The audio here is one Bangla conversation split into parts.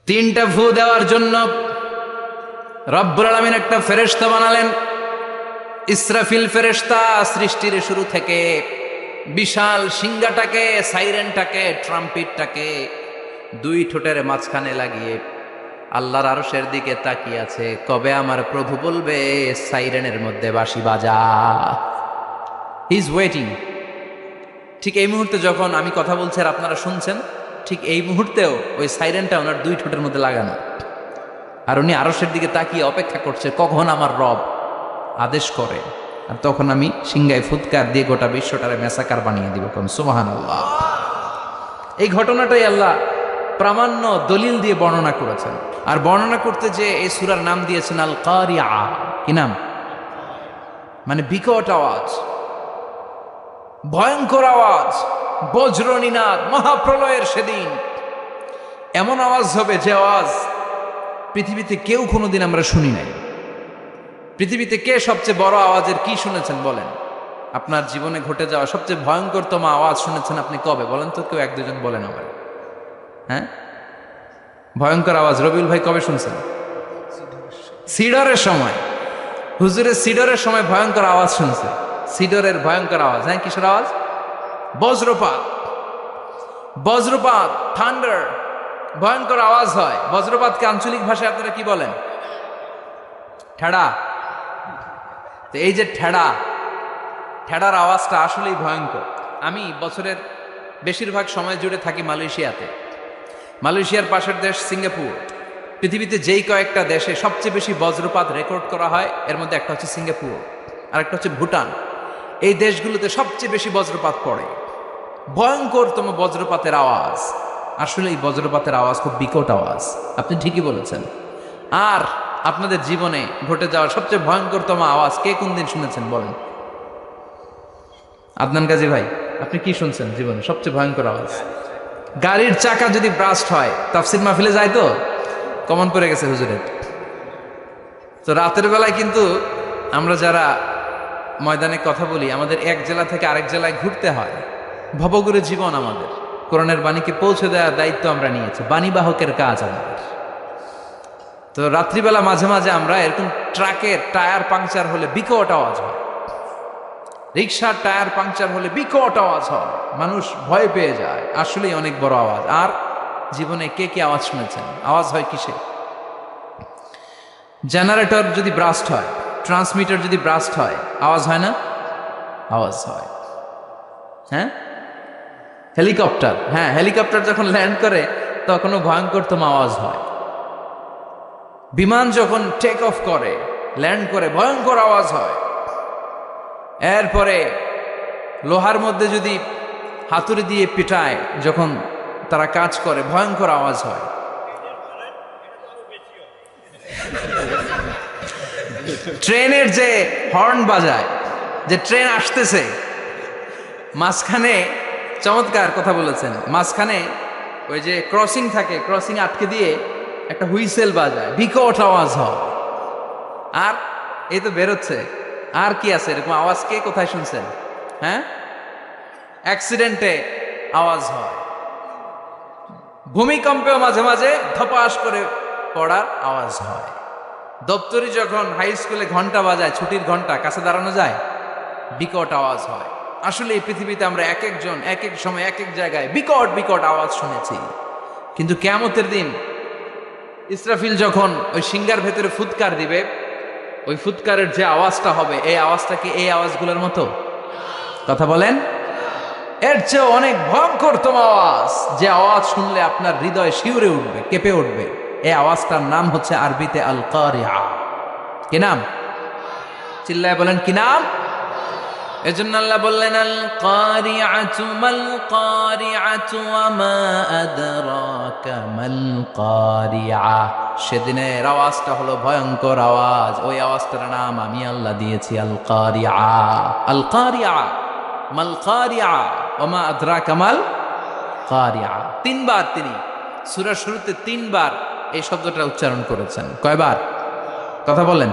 তিনটা ফু দেওয়ার জন্য রব্বুল আলামিন একটা ফেরেশতা বানালেন। ইসরাফিল ফেরেশতা সৃষ্টির শুরু থেকে বিশাল সিংহাটাকে, সাইরেনটাকে, ট্রাম্পিটটাকে দুই ঠোঁটের মাঝখানে লাগিয়ে আল্লাহর আরশের দিকে তাকিয়ে আছে, কবে আমার প্রভু বলবে সাইরেনের মধ্যে বাঁশি বাজা। He is waiting. ঠিক এই মুহূর্তে যখন আমি কথা বলছি আর আপনারা শুনছেন, ঠিক এই মুহূর্তেও ওই সাইরেনটা ওনার দুই ঠোঁটের মধ্যে লাগানো, আর উনি আরশের দিকে তাকিয়ে অপেক্ষা করছে কখন আমার রব আদেশ করে, আর তখন আমি সিংহায় ফুৎকার দিয়ে গোটা বিশ্বটারে মেসাকার বানিয়ে দিব। কোন সুবহানাল্লাহ। এই ঘটনাটাই আল্লাহ প্রামাণ্য দলিল দিয়ে বর্ণনা করেছেন, আর বর্ণনা করতে যে এই সূরার নাম দিয়েছেন আল কারিয়া। কি নাম? মানে বিকট আওয়াজ, ভয়ঙ্কর আওয়াজ, বজ্রনিনাদ, মহাপ্রলয়ের সেদিন এমন আওয়াজ হবে যে আওয়াজ পৃথিবীতে কেউ কোনোদিন আমরা শুনি নাই। পৃথিবীতে কে সবচেয়ে বড় আওয়াজের কি শুনেছেন বলেন? আপনার জীবনে ঘটে যাওয়া সবচেয়ে ভয়ঙ্করতম আওয়াজ শুনেছেন আপনি কবে বলেন তো? কেউ এক দুজন বলেন আমার। হ্যাঁ, ভয়ঙ্কর আওয়াজ রবিউল ভাই কবে শুনছেন? সিডরের সময়। হুজুরের সিডরের সময় ভয়ঙ্কর আওয়াজ শুনছে। সিডরের ভয়ঙ্কর আওয়াজ। হ্যাঁ, কিসের আওয়াজ? বজ্রপাত। বজ্রপাত, থান্ডার, ভয়ঙ্কর আওয়াজ হয়। বজ্রপাতকে আঞ্চলিক ভাষায় আপনারা কি বলেন? ঠেড়া। তো এই যে ঠেড়ার আওয়াজটা আসলেই ভয়ঙ্কর। আমি বছরের বেশিরভাগ সময় জুড়ে থাকি মালয়েশিয়াতে। মালয়েশিয়ার পাশের দেশ সিঙ্গাপুর। পৃথিবীতে যেই কয়েকটা দেশে সবচেয়ে বেশি বজ্রপাত রেকর্ড করা হয় এর মধ্যে একটা হচ্ছে সিঙ্গাপুর, আর একটা হচ্ছে ভুটান। এই দেশগুলোতে সবচেয়ে বেশি বজ্রপাত পড়ে। ভয়ঙ্করতম বজ্রপাতের আওয়াজ। আসলে এই বজ্রপাতের আওয়াজ খুব বিকট আওয়াজ। আপনি ঠিকই বলেছেন। আর আপনাদের জীবনে ঘটে যাওয়া সবচেয়ে ভয়ঙ্করতম আওয়াজ কে কোন দিন শুনেছেন বলেন? আদনান গাজী ভাই, আপনি কি শুনছেন জীবনে সবচেয়ে ভয়ঙ্কর আওয়াজ? গাড়ির চাকা যদি ব্রাস্ট হয়। তাফসির মাহফিলে যায় তো কমন পড়ে গেছে হুজুরের। তো রাতের বেলায় কিন্তু আমরা যারা ময়দানে কথা বলি, আমাদের এক জেলা থেকে আরেক জেলায় ঘুরতে হয়। ভবঘুরে জীবন আমাদের। কোরআনের বাণীকে পৌঁছে দেওয়ার দায়িত্ব আমরা নিয়েছি, বাণীবাহকের কাজ আমাদের। তো রাত্রিবেলা মাঝে মাঝে আমরা এরকম ট্রাকের টায়ার পাংচার হলে বিকট আওয়াজ হয়, রিক্সার টায়ার পাংচার হলে বিকট আওয়াজ হয়, মানুষ ভয় পেয়ে যায়। আসলেই অনেক বড় আওয়াজ। আর জীবনে কে কি আওয়াজ শুনেছেন? আওয়াজ হয় কিসে? জেনারেটর যদি ব্রাস্ট হয়, ট্রান্সমিটার যদি ব্রাস্ট হয়, আওয়াজ হয় না? আওয়াজ হয়। হ্যাঁ, হেলিকপ্টার। হ্যাঁ, হেলিকপ্টার যখন ল্যান্ড করে তখনও ভয়ঙ্করতম আওয়াজ হয়। বিমান যখন টেক অফ করে, ল্যান্ড করে, ভয়ঙ্কর আওয়াজ হয়। এরপরে লোহার মধ্যে যদি হাতুড়ি দিয়ে পিটায়, যখন তারা কাজ করে, ভয়ঙ্কর আওয়াজ হয়। ট্রেনের যে হর্ন বাজায়, যে ট্রেন আসতেছে, মাঝখানে চমৎকার কথা বলেছেন, মাঝখানে ওই যে ক্রসিং থাকে, ক্রসিং আটকে দিয়ে একটা হুইসেল বাজায়, বিকট আওয়াজ হয়। আর এই তো বেরোচ্ছে। আর কি আছে এরকম আওয়াজ? কে কোথায় শুনছেন? হ্যাঁ, অ্যাক্সিডেন্টে আওয়াজ হয়। ভূমিকম্পেও মাঝে মাঝে ধপাস করে পড়ার আওয়াজ হয়। দপ্তরি যখন হাই স্কুলে ঘন্টা বাজায়, ছুটির ঘন্টা, কাছে দাঁড়ানো যায়, বিকট আওয়াজ হয়। আসলে এই পৃথিবীতে আমরা এক একজন এক এক সময় এক এক জায়গায় বিকট বিকট আওয়াজ শুনেছি। কিন্তু কিয়ামতের দিন ইসরাফিল যখন ওই সিংহার ভেতরে ফুৎকার দিবে, ওই ফুৎকারের যে আওয়াজটা হবে, এই আওয়াজটা কি এই আওয়াজগুলোর মতো? কথা বলেন। এর চেয়ে অনেক ভয়ঙ্করতম আওয়াজ, যে আওয়াজ শুনলে আপনার হৃদয় শিউরে উঠবে, কেঁপে উঠবে। এই আওয়াজটার নাম হচ্ছে আরবিতে আল কারিয়া। কি নাম? চিল্লায় বলেন কি নাম? এজন্য আল্লাহ বললেন আল কারিআতু মাল কারিআতু ওয়া মা আদরাকা মাল কারিআ। সেদিনের আওয়াজটা হলো ভয়ঙ্কর আওয়াজ। ওই আওয়াজটার নাম আমি আল্লাহ দিয়েছি আল কারিআ। আল কারিআ মাল কারিআ ওয়া মা আদরাকা মাল কারিআ। তিনবার তিনি সূরার শুরুতে তিনবার এই শব্দটা উচ্চারণ করেছেন। কয়বার? কথা বলেন।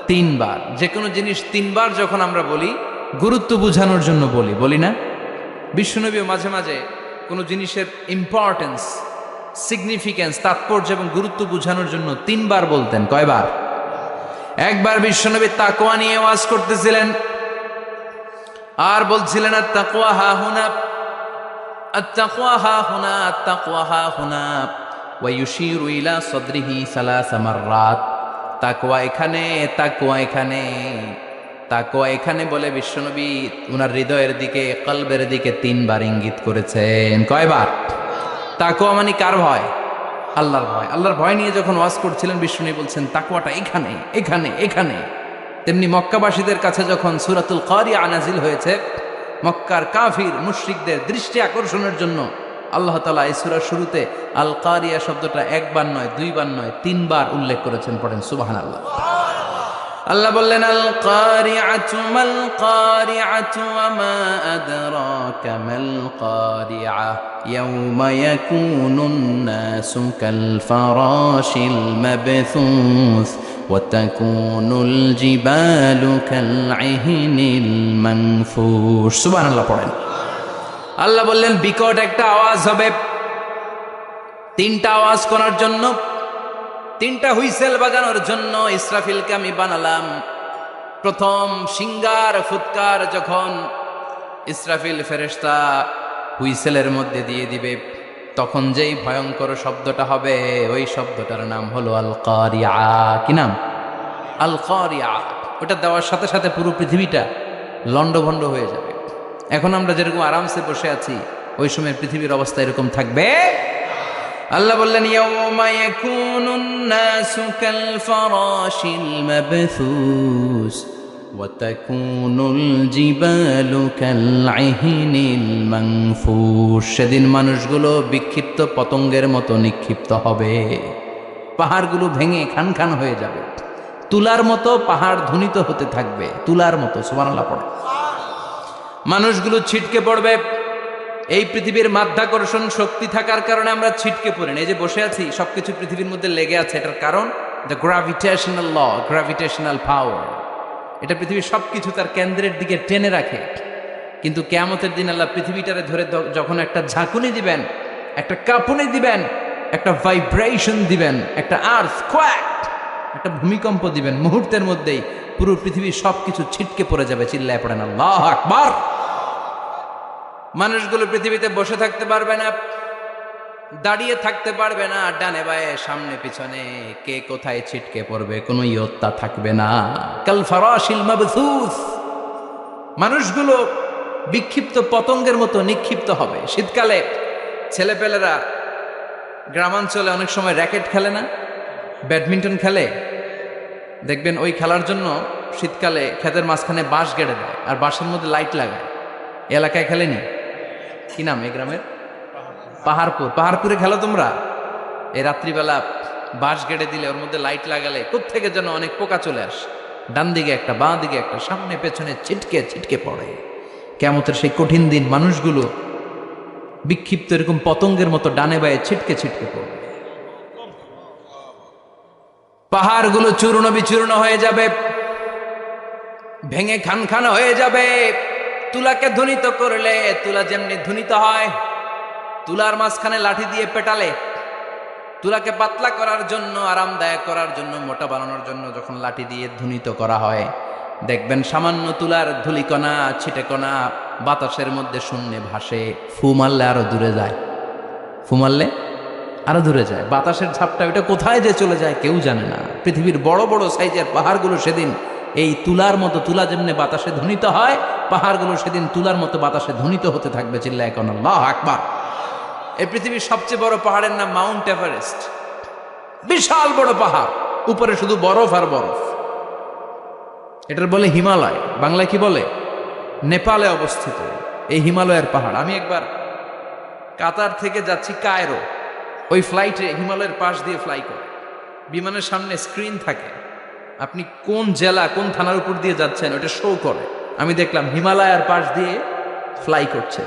তিনবার। যে কোনো জিনিস তিনবার যখন আমরা বলি, গুরুত্ব বোঝানোর জন্য বলি, বলি না? বিশ্বনবীও মাঝে মাঝে কোনো জিনিসের ইম্পর্টেন্স সিগনিফিক্যান্স, তাৎপর্য এবং গুরুত্ব বোঝানোর জন্য 3 বার বলতেন। কয়বার? একবার বিশ্বনবী তাকওয়া নিয়ে ওয়াজ করতেছিলেন আর বলছিলেন আত-তাকওয়া হাহুনা, আত-তাকওয়া হাহুনা, আত-তাকওয়া হাহুনা, ওয়া ইউশিরু ইলা সাদরিহি 3 মাররাত। তাকওয়া এখানে, তাকওয়া এখানে, তাকওয়া এখানে বলে বিশ্বনবী উনার হৃদয়ের দিকে, কলবের দিকে 3 বার ইঙ্গিত করেছেন। কয়বার? তাকওয়া মানে কার ভয়? আল্লাহর ভয়। আল্লাহর ভয় নিয়ে যখন ওয়াজ করছিলেন বিশ্বনবী বলছেন তাকওয়াটা এখানে, এখানে, এখানে। তেমনি মক্কাবাসীদের কাছে যখন সূরাতুল কারিয়া নাজিল হয়েছে, মক্কার কাফির মুশরিকদের দৃষ্টি আকর্ষণের জন্য আল্লাহ তাআলা এই সূরার শুরুতে আল কারিয়া শব্দটা 1 বার নয়, 2 বার নয়, 3 বার উল্লেখ করেছেন। পড়েন সুবহানাল্লাহ। আল্লাহ বললেন আল কারিআতু মাল কারিআতু ওয়া মা আদরাকা মাল কারিআ ইয়াউমা ইয়াকুনুন নাসু কাল ফারাশিল মাবথুস ওয়া তাকুনুল জিবালু কাল ইহনিল মানফুশ। সুবহানাল্লাহ পড়েন। আল্লাহ বললেন বিকট একটা আওয়াজ হবে, 3টা আওয়াজ করার জন্য, 3টা হুইসেল বাজানোর জন্য ইসরাফিলকে আমি বানালাম। প্রথম সিঙ্গার ফুৎকার যখন ইসরাফিল ফেরেশতা হুইসেলের মধ্যে দিয়ে দিবে, তখন যেই ভয়ঙ্কর শব্দটা হবে, ওই শব্দটার নাম হলো আল কারিয়া। কি নাম? আল কারিয়া। ওটা দেওয়ার সাথে সাথে পুরো পৃথিবীটা লন্ডভন্ড হয়ে যাবে। এখন আমরা যেরকম আরামসে বসে আছি, ওই সময় পৃথিবীর অবস্থা এরকম থাকবে। আল্লাহ বললেন ইয়াউমা ইয়াকুনুন নাসু কাল ফারাশিল মাবথুস ওয়া তাকুনুল জিবালু কাল ইহনিল মানফুশ। সেদিন মানুষগুলো বিক্ষিপ্ত পতঙ্গের মতো নিক্ষিপ্ত হবে, পাহাড়গুলো ভেঙে খান খান হয়ে যাবে, তুলার মতো পাহাড় ধ্বনিত হতে থাকবে, তুলার মতো। সুবহানাল্লাহ পড়ে। মানুষগুলো ছিটকে পড়বে। এই পৃথিবীর মাধ্যাকর্ষণ শক্তি থাকার কারণে আমরা ছিটকে পড়ি না। এই যে বসে আছি, সবকিছু পৃথিবীর মধ্যে লেগে আছে, এটার কারণ দ্য গ্র্যাভিটেশনাল ল, গ্র্যাভিটেশনাল পাওয়ার। এটা পৃথিবীর সবকিছু তার কেন্দ্রের দিকে টেনে রাখে। কিন্তু কিয়ামতের দিন আল্লাহ পৃথিবীটারে ধরে যখন একটা ঝাঁকুনি দিবেন, একটা কাঁপুনি দিবেন, একটা ভাইব্রেশন দিবেন, একটা আর্থকোয়েক, একটা ভূমিকম্প দিবেন, মুহূর্তের মধ্যেই পুরো পৃথিবীর সবকিছু ছিটকে পড়ে যাবে। চিল্লায় পড়েন আল্লাহু আকবার। মানুষগুলো পৃথিবীতে বসে থাকতে পারবে না, দাঁড়িয়ে থাকতে পারবে না, ডানে বায়ে সামনে পিছনে কে কোথায় ছিটকে পড়বে কোনো ইয়ত্তা থাকবে না। কাল ফারাশিল মাবথুস। মানুষগুলো বিক্ষিপ্ত পতঙ্গের মতো নিক্ষিপ্ত হবে। শীতকালে ছেলেপেলেরা গ্রামাঞ্চলে অনেক সময় র্যাকেট খেলে না, ব্যাডমিন্টন খেলে, দেখবেন ওই খেলার জন্য শীতকালে ক্ষেতের মাঝখানে বাঁশ গেড়ে দেয় আর বাঁশের মধ্যে লাইট লাগায়। এলাকায় খেলেনি? কি নাম এই গ্রামের? পাহাড়পুর। পাহাড়পুরে খেলো তোমরা? এই রাত্রিবেলা বাঁশ গেড়ে দিলে ওর মধ্যে লাইট লাগালে কোত্থেকে যেন অনেক পোকা চলে আসে, ডান দিকে একটা, বাঁ দিকে একটা, সামনে পেছনে ছিটকে ছিটকে পড়ে। কিয়ামতের সেই কঠিন দিন মানুষগুলো বিক্ষিপ্ত এরকম পতঙ্গের মতো ডানে বায়ে ছিটকে ছিটকে পড়বে। পাহাড়গুলো চূর্ণ বিচূর্ণ হয়ে যাবে, ভেঙে খান খান হয়ে যাবে। তুলাকে ধ্বনিত করলে তুলা যেমনি ধ্বনিত হয়, তুলার মাঝখানে লাঠি দিয়ে পেটালে, তুলাকে পাতলা করার জন্য, আরামদায়ক করার জন্য, মোটা বানানোর জন্য যখন লাঠি দিয়ে ধ্বনিত করা হয়, দেখবেন সামান্য তুলার ধুলিকণা ছিটেকণা বাতাসের মধ্যে শূন্যে ভাসে। ফু মারলে আরো দূরে যায়, ফু মারলে আরো দূরে যায়। বাতাসের ঝাপটা ওটা কোথায় যে চলে যায় কেউ জানে না। পৃথিবীর বড় বড় সাইজের পাহাড়গুলো সেদিন এই তুলার মতো, তুলা যেমনি বাতাসে ধ্বনিত হয়, পাহাড়গুলো সেদিন তুলার মতো বাতাসে ধ্বনিত হতে থাকবে। চিল্লায় এখন আল্লাহু আকবার। এই পৃথিবীর সবচেয়ে বড় পাহাড়ের নাম মাউন্ট এভারেস্ট। বিশাল বড় পাহাড়, উপরে শুধু বরফ আর বরফ। এটার বলে হিমালয়। বাংলায় কি বলে? নেপালে অবস্থিত এই হিমালয়ের পাহাড়। আমি একবার কাতার থেকে যাচ্ছি কায়রো, ওই ফ্লাইটে হিমালয়ের পাশ দিয়ে ফ্লাই করে, বিমানের সামনে স্ক্রিন থাকে, আপনি কোন জেলা কোন থানার উপর দিয়ে যাচ্ছেন ওটা শো করে। আমি দেখলাম হিমালয়ের পাশ দিয়ে ফ্লাই করছে।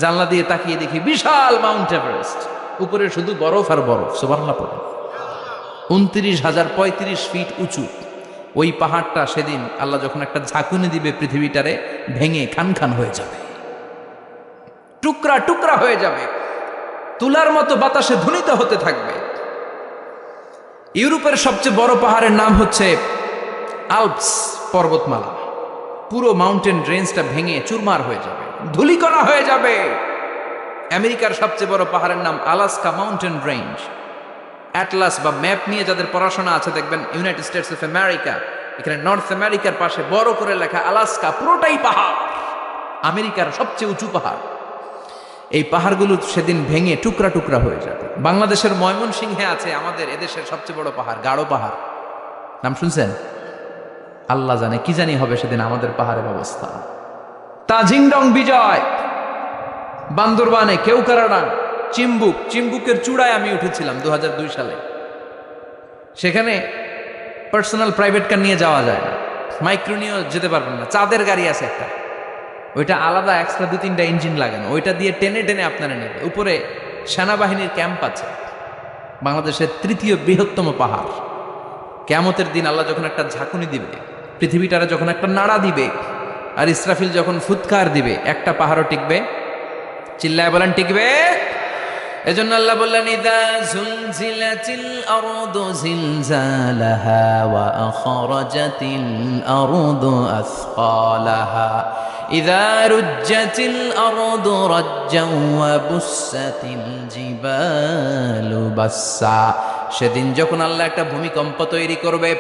জানলা দিয়ে তাকিয়ে দেখি বিশাল মাউন্ট এভারেস্ট, উপরে শুধু বরফ আর বরফ। সুবহানাল্লাহ পড়ে। 29,035 ফিট উঁচু ওই পাহাড়টা সেদিন আল্লাহ যখন একটা ঝাঁকুনি দিবে, পৃথিবীটারে ভেঙে খান খান হয়ে যাবে, টুকরা টুকরা হয়ে যাবে। তুলার মতো বাতাসে ধ্বনিত হতে থাকবে। ইউরোপের সবচেয়ে বড় পাহাড়ের নাম হচ্ছে আল্পস পর্বতমালা। পুরো মাউন্টেন রেঞ্জটা ভেঙে চুরমার হয়ে যাবে, ধূলিকণা হয়ে যাবে। আমেরিকার সবচেয়ে বড় পাহাড়ের নাম আলাস্কা মাউন্টেন রেঞ্জ। অ্যাটলাস বা ম্যাপ নিয়ে যাদের পড়াশোনা আছে দেখবেন ইউনাইটেড স্টেটস অফ আমেরিকা, এখানে নর্থ আমেরিকার পাশে বড় করে লেখা আলাস্কা, পুরোটাই পাহাড়, আমেরিকার সবচেয়ে উঁচু পাহাড়। এই পাহাড়গুলো সেদিন ভেঙে টুকরা টুকরা হয়ে যাবে। বাংলাদেশের ময়মনসিংহে আছে আমাদের এদেশের সবচেয়ে বড় পাহাড়, গাঢ় পাহাড়, নাম শুনছেন? আল্লাহ জানে কি জানি হবে সেদিন আমাদের পাহাড়ের অবস্থা। তাজিংডং বিজয়, বান্দরবানে কেওক্রাডাং, চিম্বুকের চূড়ায় আমি উঠেছিলাম 2002 সালে। সেখানে পার্সোনাল প্রাইভেট কার নিয়ে যাওয়া যায় না, মাইক্রো নিয়েও যেতে পারবেন না। চাঁদের গাড়ি আছে একটা, ওইটা আলাদা এক্সট্রা 2-3টা ইঞ্জিন লাগানো, ওইটা দিয়ে টেনে টেনে আপনারা নেবে। উপরে সেনাবাহিনীর ক্যাম্প আছে। বাংলাদেশের 3য় বৃহত্তম পাহাড়। কিয়ামতের দিন আল্লাহ যখন একটা ঝাঁকুনি দিবে, পৃথিবীটারে যখন একটা নাড়া দিবে, আর ইসরাফিল যখন ফুৎকার দিবে, একটা পাহাড়ও টিকবে? চিল্লায় বলেন টিকবে? এজন্য আল্লাহ বললেন, ইদা জুলজিলাতিল আরদু জিলজালাহা ওয়া আখরাজাতিল আরদু আসকালাহা ইদা রুজ্জাতিল আরদু রাজ্জাও ওয়া বুসাতিল জিবালু বাসসা। সেদিন যখন আল্লাহ একটা ভূমিকম্প তৈরি করবে,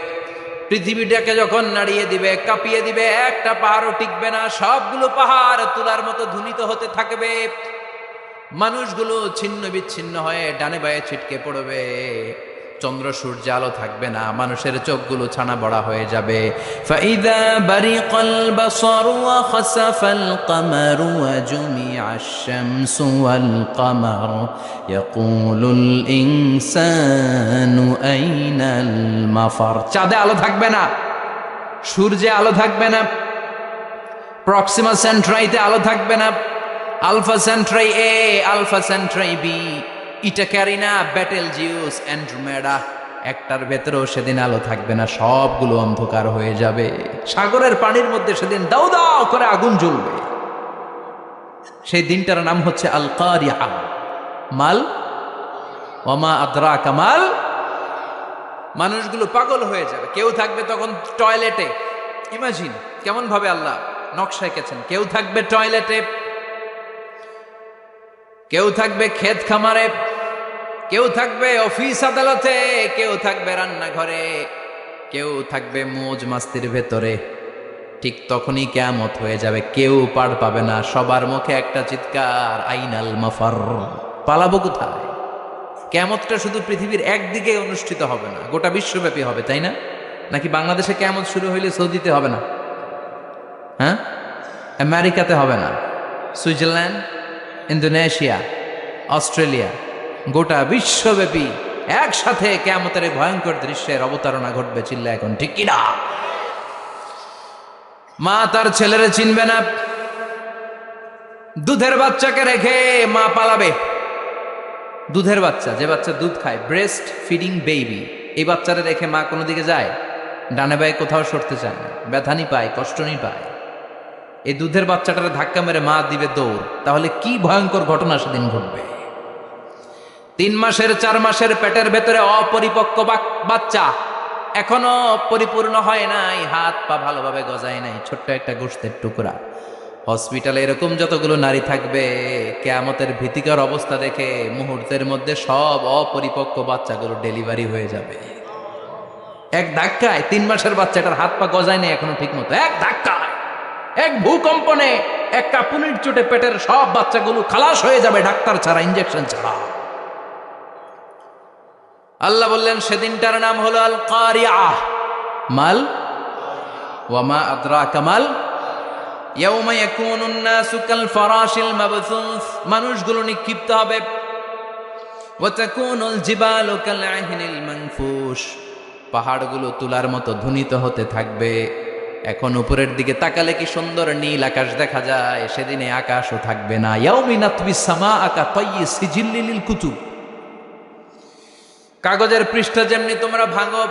পৃথিবীটাকে যখন নাড়িয়ে দিবে, কাঁপিয়ে দিবে, একটা পাহাড়ও টিকবে না, সবগুলো পাহাড় তুলার মতো ধ্বনিত হতে থাকবে। মানুষগুলো ছিন্ন বিচ্ছিন্ন হয়ে ডানে বায়ে ছিটকে পড়বে, চন্দ্র সূর্য আলো থাকবে না, মানুষের চোখগুলো ছানা বড়া হয়ে যাবে। ফাইদা বারিকাল বাসারু ওয়া খাসাফাল কামারু ওয়া জুমিআশ শামসু ওয়াল কামার ইয়াকুলুল ইনসানু আইনাল মাফার। চাঁদে আলো থাকবে না, সূর্যে আলো থাকবে না, প্রক্সিমা সেন্ট্রাইতে আলো থাকবে না, আলফা সেন্ট্রাই এ, আলফা সেন্ট্রাই বি, ইটা ক্যারিনা, ব্যাটেল জিউস, অ্যান্ড্রোমেডা, একটার ভেতরেও সেদিন আলো থাকবে না, সবগুলো অন্ধকার হয়ে যাবে। সাগরের পানির মধ্যে সেদিন দাউ দাউ করে আগুন জ্বলবে। সেই দিনটার নাম হচ্ছে আল কারিআ। মাল ওয়ামা আদরাকা মাল। মানুষগুলো পাগল হয়ে যাবে। কেউ থাকবে তখন টয়লেটে, ইমাজিন কেমন ভাবে আল্লাহ নকশা এঁকেছেন। কেউ থাকবে টয়লেটে, কেউ থাকবে ক্ষেত খামারে, কেউ থাকবে অফিস আদালতে, কেউ থাকবে রান্নাঘরে, কেউ থাকবে মৌজ মাস্তির ভেতরে। ঠিক তখনই কিয়ামত হয়ে যাবে, কেউ পার পাবে না। সবার মুখে একটা চিৎকার, আইনাল মাফার। পালাবো কোথায়? কিয়ামতটা শুধু পৃথিবীর একদিকে অনুষ্ঠিত হবে না, গোটা বিশ্বব্যাপী হবে, তাই না? নাকি বাংলাদেশে কিয়ামত শুরু হইলে সৌদিতে হবে না? হ্যাঁ, আমেরিকাতে হবে না, সুইজারল্যান্ড, ইন্দোনেশিয়া, অস্ট্রেলিয়া, গোটা বিশ্বব্যাপী একসাথে কিয়ামতের ভয়ঙ্কর দৃশ্যের অবতারণা ঘটবে। চিল্লা এখন ঠিক কিনা? মা তার ছেলেরে চিনবে না, দুধের বাচ্চাকে রেখে মা পালাবে। দুধের বাচ্চা, যে বাচ্চা দুধ খায়, ব্রেস্ট ফিডিং বেবি, এই বাচ্চারে রেখে মা কোনো দিকে যায়? ডানে বায়ে কোথাও সরতে চায় না, ব্যথানি পায়, কষ্টনি পায়। এই দুধের বাচ্চাটারে ধাক্কা মেরে মা দিবে দৌড়। তাহলে কি ভয়ঙ্কর ঘটনা সেদিন ঘটবে। 3 মাসের 4 মাসের পেটের ভেতরে অপরিপক্ক বাচ্চা, এখনো পরিপূর্ণ হয় নাই, হাত পা ভালোভাবে গজায় নাই, ছোট্ট একটা গোশতের টুকরা। হসপিটালে এরকম যতগুলো নারী থাকবে, কিয়ামতের ভীতিকর অবস্থা দেখে মুহূর্তের মধ্যে সব অপরিপক্ক বাচ্চাগুলো ডেলিভারি হয়ে যাবে। এক ধাক্কায় 3 মাসের বাচ্চাটার হাত পা গজায় নাই এখনো ঠিক মতো, এক ধাক্কায়, এক ভূকম্পনে, এক কাঁপুনির চোটে পেটের সব বাচ্চাগুলো খালাস হয়ে যাবে, ডাক্তার ছাড়া, ইঞ্জেকশন ছাড়া। আল্লাহ বললেন সেদিনটার নাম হলো আল কারিআ। মাল ওয়ামা আদরাকা মাল। ইয়াউমা ইয়াকুনুন নাসু কাল ফারাশিল মাবথুস, মানুষগুলো নিক্ষিপ্ত হবে। ওয়া তাকুনুল জিবালু কাল আহিনিল মানফুশ, পাহাড়গুলো তুলার মতো ধ্বনিত হতে থাকবে। এখন উপরের দিকে তাকালে কি সুন্দর নীল আকাশ দেখা যায়, সেদিনে আকাশও থাকবে না। ইয়াউমিন নাতবিস সামাআ কা তায়্যি সিজিল্লিল কুতুব, কাগজের পৃষ্ঠা যেমনি তোমরা ভাঙো,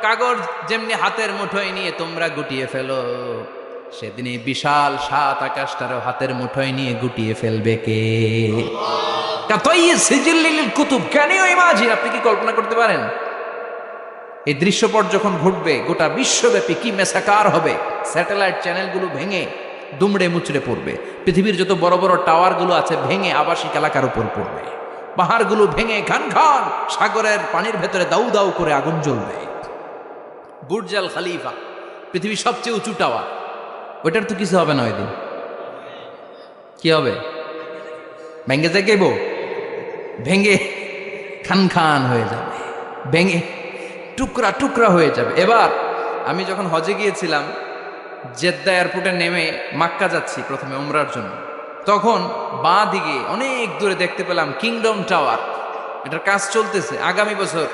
কাগজ যেমনি হাতের মুঠোয় নিয়ে তোমরা গুটিয়ে ফেলো, সেদিনে বিশাল 7 আকাশটারও হাতের মুঠোয় নিয়ে গুটিয়ে ফেলবে কে? কাতাইয়ি সিজিল্লিল কুতুব, ক্যান ইউ ইমাজিন, আপনি কি কল্পনা করতে পারেন এই দৃশ্যপট যখন ঘটবে গোটা বিশ্বব্যাপী কি মেসাকার হবে। স্যাটেলাইট চ্যানেলগুলো ভেঙে দুমড়ে মুচড়ে পড়বে, পৃথিবীর যত বড় বড় টাওয়ারগুলো আছে ভেঙে আবাসিক এলাকার উপর পড়বে, পাহাড়গুলো ভেঙে খান খান সাগরের পানির ভেতরে দাউ দাউ করে আগুন জ্বলবে। বুর্জ আল খলিফা পৃথিবীর সবচেয়ে উঁচু টাওয়ার, ওইটার তো কিছু হবে না, ওই দিন কি হবে? ভেঙে যাইব, ভেঙে খান খান হয়ে যাবে, ভেঙে টুকরা টুকরা হয়ে যাবে। এবার আমি যখন হজে গিয়েছিলাম, জেদ্দা এয়ারপোর্টে নেমে মাক্কা যাচ্ছি প্রথমে উমরার জন্য, তখন বাঁ দিকে অনেক দূরে দেখতে পেলাম কিংডম টাওয়ার। এটার কাজ চলতেছে, আগামী বছর,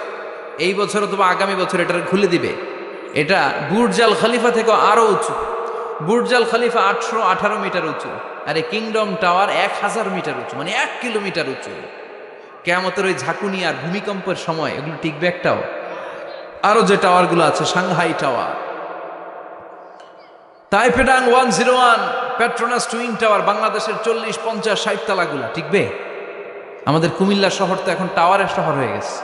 এই বছর অথবা আগামী বছর এটা খুলে দিবে। এটা বুর্জ আল খলিফা থেকে আরো উঁচু। বুর্জ আল খলিফা 818 মিটার উঁচু, আর এই কিংডম টাওয়ার 1000 মিটার উঁচু, মানে 1 কিলোমিটার উঁচু। কিয়ামতের ওই ঝাঁকুনি আর ভূমিকম্পের সময় এগুলো টিকবে একটাও? আরো যে টাওয়ারগুলো আছে, সাংহাই টাওয়ার, তাইপেডাং 101, পেট্রোনাস টুইন টাওয়ার, বাংলাদেশের 40, 50, 60 তালাগুলা টিকবে? আমাদের কুমিল্লা শহর তো এখন টাওয়ারের শহর হয়ে গেছে।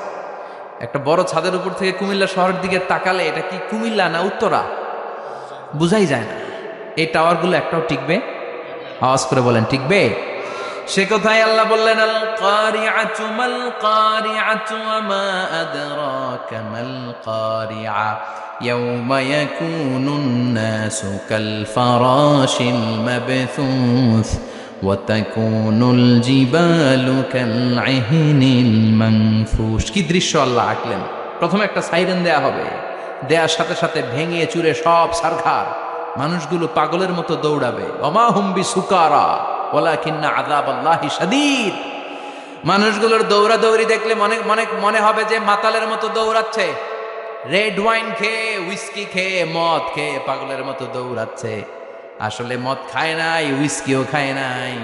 একটা বড় ছাদের উপর থেকে কুমিল্লা শহরের দিকে তাকালে এটা কি কুমিল্লা না উত্তরা বুঝাই যায় না। এই টাওয়ারগুলো একটাও টিকবে? আওয়াজ করে বলেন টিকবে? সে কথাই আল্লাহ বললেন, আল কারিআতু মাল কারিআতু ওয়া মা আদরাকা মাল কারিআ ইয়াউমা ইয়াকুনুন নাসু কাল ফারাশিল মাবথুস ওয়া তাকুনুল জিবালু কাল ইহনিল মানফুশ। কি দৃশ্য আল্লাহ আঁকলেন! প্রথমে একটা সাইরেন দেয়া হবে, দেয়ার সাথে সাথে ভেঙে চুরে সব সারখার, মানুষগুলো পাগলের মতো দৌড়াবে। ওমা হুম বিসুকারা ওয়ালাকিন্না আযাবাল্লাহি শাদীদ। মানুষগুলোর দৌড়াদৌড়ি দেখলে মনে হবে যে মাতালের মতো দৌড়াচ্ছে, রেড ওয়াইন খেয়ে, উইস্কি খেয়ে, মদ খেয়ে পাগলের মতো দৌড়াচ্ছে। আসলে মদ খায় নাই, উইস্কিও খায় নাই।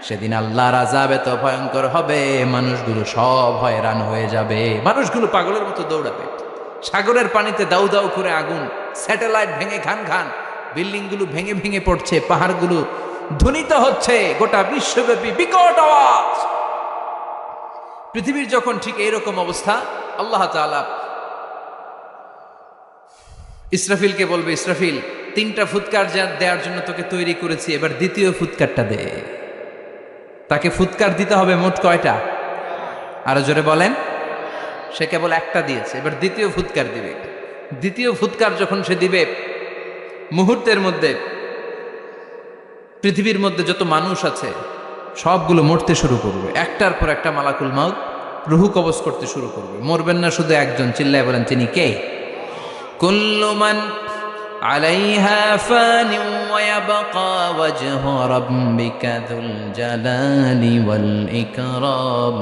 সেদিন আল্লাহর আযাব এত ভয়ঙ্কর হবে, মানুষগুলো সব হয়রান হয়ে যাবে, মানুষগুলো পাগলের মতো দৌড়াবে। সাগরের পানিতে দাউ দাউ করে আগুন, স্যাটেলাইট ভেঙে খান খান, বিল্ডিংগুলো ভেঙে ভেঙে পড়ছে, পাহাড়গুলো ধ্বনিত হচ্ছে, গোটা বিশ্বব্যাপী বিকট আওয়াজ। পৃথিবীর যখন ঠিক এইরকম অবস্থা, আল্লাহ তাআলা ইসরাফিলকে বলবে, ইসরাফিল 3টা ফুৎকার দেওয়ার জন্য তোকে তৈরি করেছি, এবার দ্বিতীয় ফুৎকারটা দে। তাকে ফুৎকার দিতে হবে মোট কয়টা? আরো জোরে বলেন। সে কেবল একটা দিয়েছে, এবার দ্বিতীয় ফুৎকার দিবে। দ্বিতীয় ফুৎকার যখন সে দিবে, মুহূর্তের মধ্যে পৃথিবীর মধ্যে যত মানুষ আছে সবগুলো মরতে শুরু করবে, একটার পর একটা মালাকুল মাউত রুহু কবজ করতে শুরু করবে। মরবেন না শুধু একজন, চিল্লায় বলেন তিনি কে? কুল্লু মান আলাইহা ফানি ওয়া ইয়াবকা ওয়াজহু রাব্বিকা যুল জালালি ওয়াল ইকরাম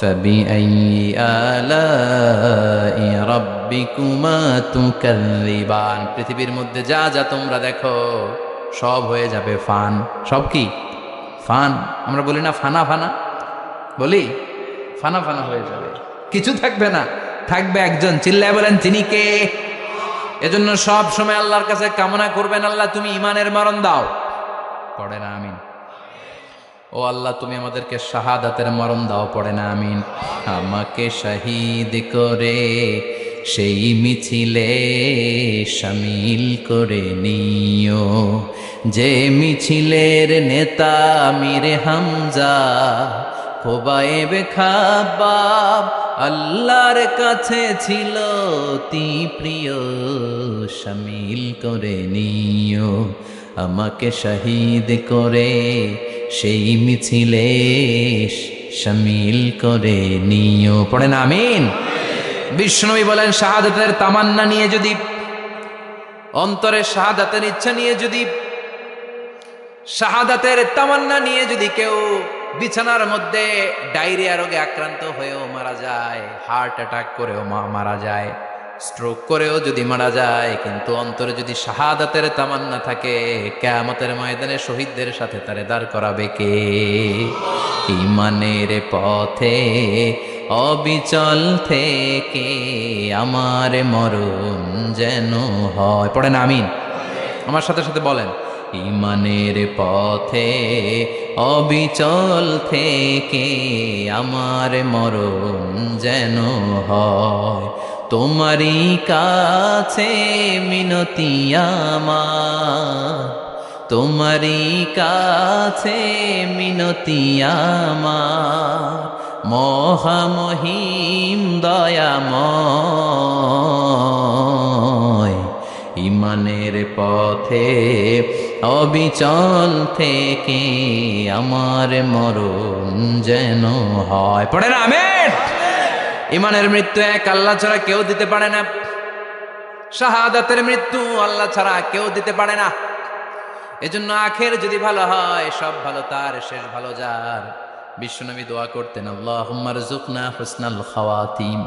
ফাবিআইয়ি আলাই রাব্বিকুমা তুকাযযিবান। পৃথিবীর মধ্যে যা যা তোমরা দেখো সব হয়ে যাবে ফান। সব কি? ফান। আমরা বলি না ফানা ফানা, বলি ফানা ফানা হয়ে যাবে, কিছু থাকবে না, থাকবে একজন, চিল্লায় বলেন তিনি কে? এজন্য সব সময় আল্লাহর কাছে কামনা করবেন, আল্লাহ তুমি ইমানের মরণ দাও। পড়ে না আমিন? ও আল্লাহ তুমি আমাদেরকে শাহাদাতের মরণ দাও। পড়ে না আমিন? আমাকে শহীদ করে সেই মিছিলে শামিল করে নিও, যে মিছিলের নেতা আমির হামজা খোবায়েবে খাব্বাব আল্লাহর কাছে ছিল অতি প্রিয়, শামিল করে নিও, আমাকে শহীদ করে সেই মিছিলে শামিল করে নিও। পড়েন আমিন? বিষ্ণুনবী বলেন, শাহাদাতের তামান্না নিয়ে যদি, অন্তরে শাহাদাতের ইচ্ছা নিয়ে যদি, শাহাদাতের তামান্না নিয়ে যদি কেউ বিছানার মধ্যে ডায়রিয়া রোগে আক্রান্ত হয়েও মারা যায়, হার্ট অ্যাটাক করেও মারা যায়, স্ট্রোক করেও যদি মারা যায়, কিন্তু অন্তরে যদি শাহাদাতের তামান্না থাকে, কিয়ামতের ময়দানে শহীদদের সাথে তারে দাঁড় করাবে কে? ঈমানের পথে অবিচল থেকে আমার মরণ যেন হয়। পড়েন আমিন? আমার সাথে সাথে বলেন, ঈমানের পথে অবিচল থেকে আমার মরণ যেন হয়, তোমারই কাছে মিনতি আমার, তোমারই কাছে মিনতি আমার, মহামহিম দয়াময়, ইমানের পথে অবিচল থেকে আমার মরণ যেন হয়। পড়ে না আমিন। ইমানের মৃত্যু এক আল্লাহ ছাড়া কেউ দিতে পারে না, শাহাদাতের মৃত্যু আল্লাহ ছাড়া কেউ দিতে পারে না। এজন্য আখের যদি ভালো হয় সব ভালো তার, শেষ ভালো যার। বিশ্বনবী দোয়া করতেন, আল্লাহুম্মা রযুকনা হুসনাল খাওয়াতিম,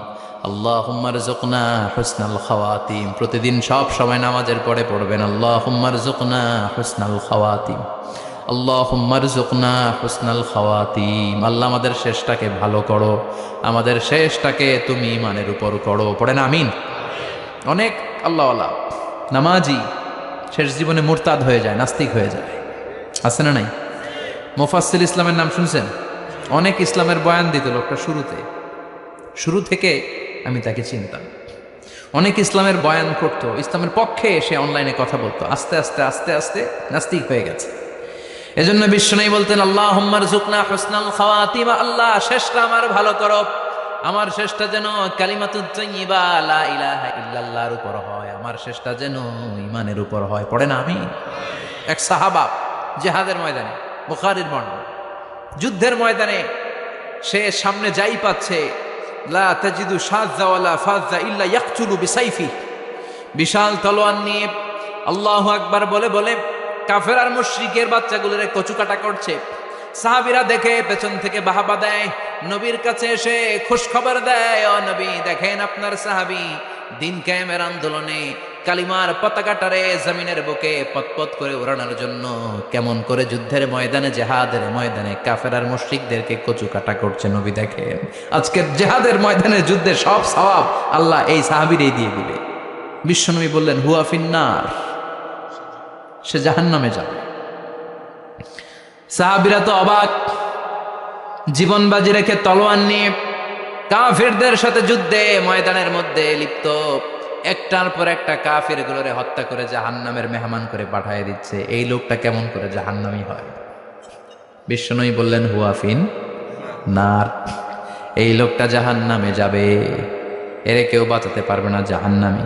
আল্লাহুম্মা রযুকনা হুসনাল খাওয়াতিম। প্রতিদিন সব সময় নামাজের পরে পড়বেন, আল্লাহুম্মা রযুকনা হুসনাল খাওয়াতিম, আল্লাহুম্মা রযুকনা হুসনাল খাওয়াতিম। আল্লাহ আমাদের শেষটাকে ভালো করো, আমাদের শেষটাকে তুমি ইমানের উপর করো। পড়েন আমিন। অনেক আল্লাহওয়ালা নামাজি শেষ জীবনে মুরতাদ হয়ে যায়, নাস্তিক হয়ে যায়, আছে না নাই? মুফাসসিল ইসলামের নাম শুনছেন? অনেক ইসলামের বয়ান দিত লোকটা শুরু থেকে আমি তাকে চিনতাম। অনেক ইসলামের বয়ান করতো, ইসলামের পক্ষে এসে অনলাইনে কথা বলতো, আস্তে আস্তে আস্তে আস্তে নাস্তিক হয়ে গেছে। এজন্য বিশ্বনবী বলতেন, আল্লাহুম্মা রযুকনা হুসনাল খাওয়াতিম, আল্লাহ শেষটা আমার ভালো করো, আমার শেষটা যেন কালিমাতুত তাইয়্যিবা লা ইলাহা ইল্লাল্লাহর উপর হয়, আমার শেষটা যেন ঈমানের উপর হয়। পড়ে না আমিন। এক সাহাবা জিহাদের ময়দানে, বুখারীর বর্ণনা, যুদ্ধের ময়দানে সে সামনে যাই পাচ্ছে, লা তাজিদু শাযযা ওয়ালা ফাযযা ইল্লা ইয়াকতুলু বিসাইফি, বিশাল তলোয়ার নিয়ে আল্লাহু আকবার বলে বলে কাফের আর মুশরিকের বাচ্চাগুলোরে কচুকাটা করছে। সাহাবীরা দেখে পেছন থেকে বাহাবা দেয়, নবীর কাছে এসে খুশ খবর দেয়, ও নবী দেখেন আপনার সাহাবী দিন কায়েমের আন্দোলনে কালিমার পতাকাটারে জমিনের বুকে পতপত করে উড়ানোর জন্য কেমন করে যুদ্ধের ময়দানে, জেহাদের ময়দানে কাফের আর মুশরিকদেরকে কচুকাটা করছে। নবী দেখেন আজকের জেহাদের ময়দানে যুদ্ধের সব সওয়াব আল্লাহ এই সাহাবীরই দিয়ে দিবে। বিশ্বনবী বললেন, হুয়া ফিন্নার, সে জাহান্নামে যাবে। সাহাবীরা তো অবাক, জীবন বাজি রেখে তলোয়ার নিয়ে কাফেরদের সাথে যুদ্ধে ময়দানের মধ্যে লিপ্ত, একটার পর একটা কাফের গুলোরে হত্যা করে জাহান্নামের মেহমান করে পাঠিয়ে দিচ্ছে। এই লোকটা কেমন করে জাহান্নামী হয়? বিশ্বনবী বললেন, হুয়া ফিন নার, এই লোকটা জাহান্নামে যাবে, এরে কেউ বাঁচাতে পারবে না, জাহান্নামী।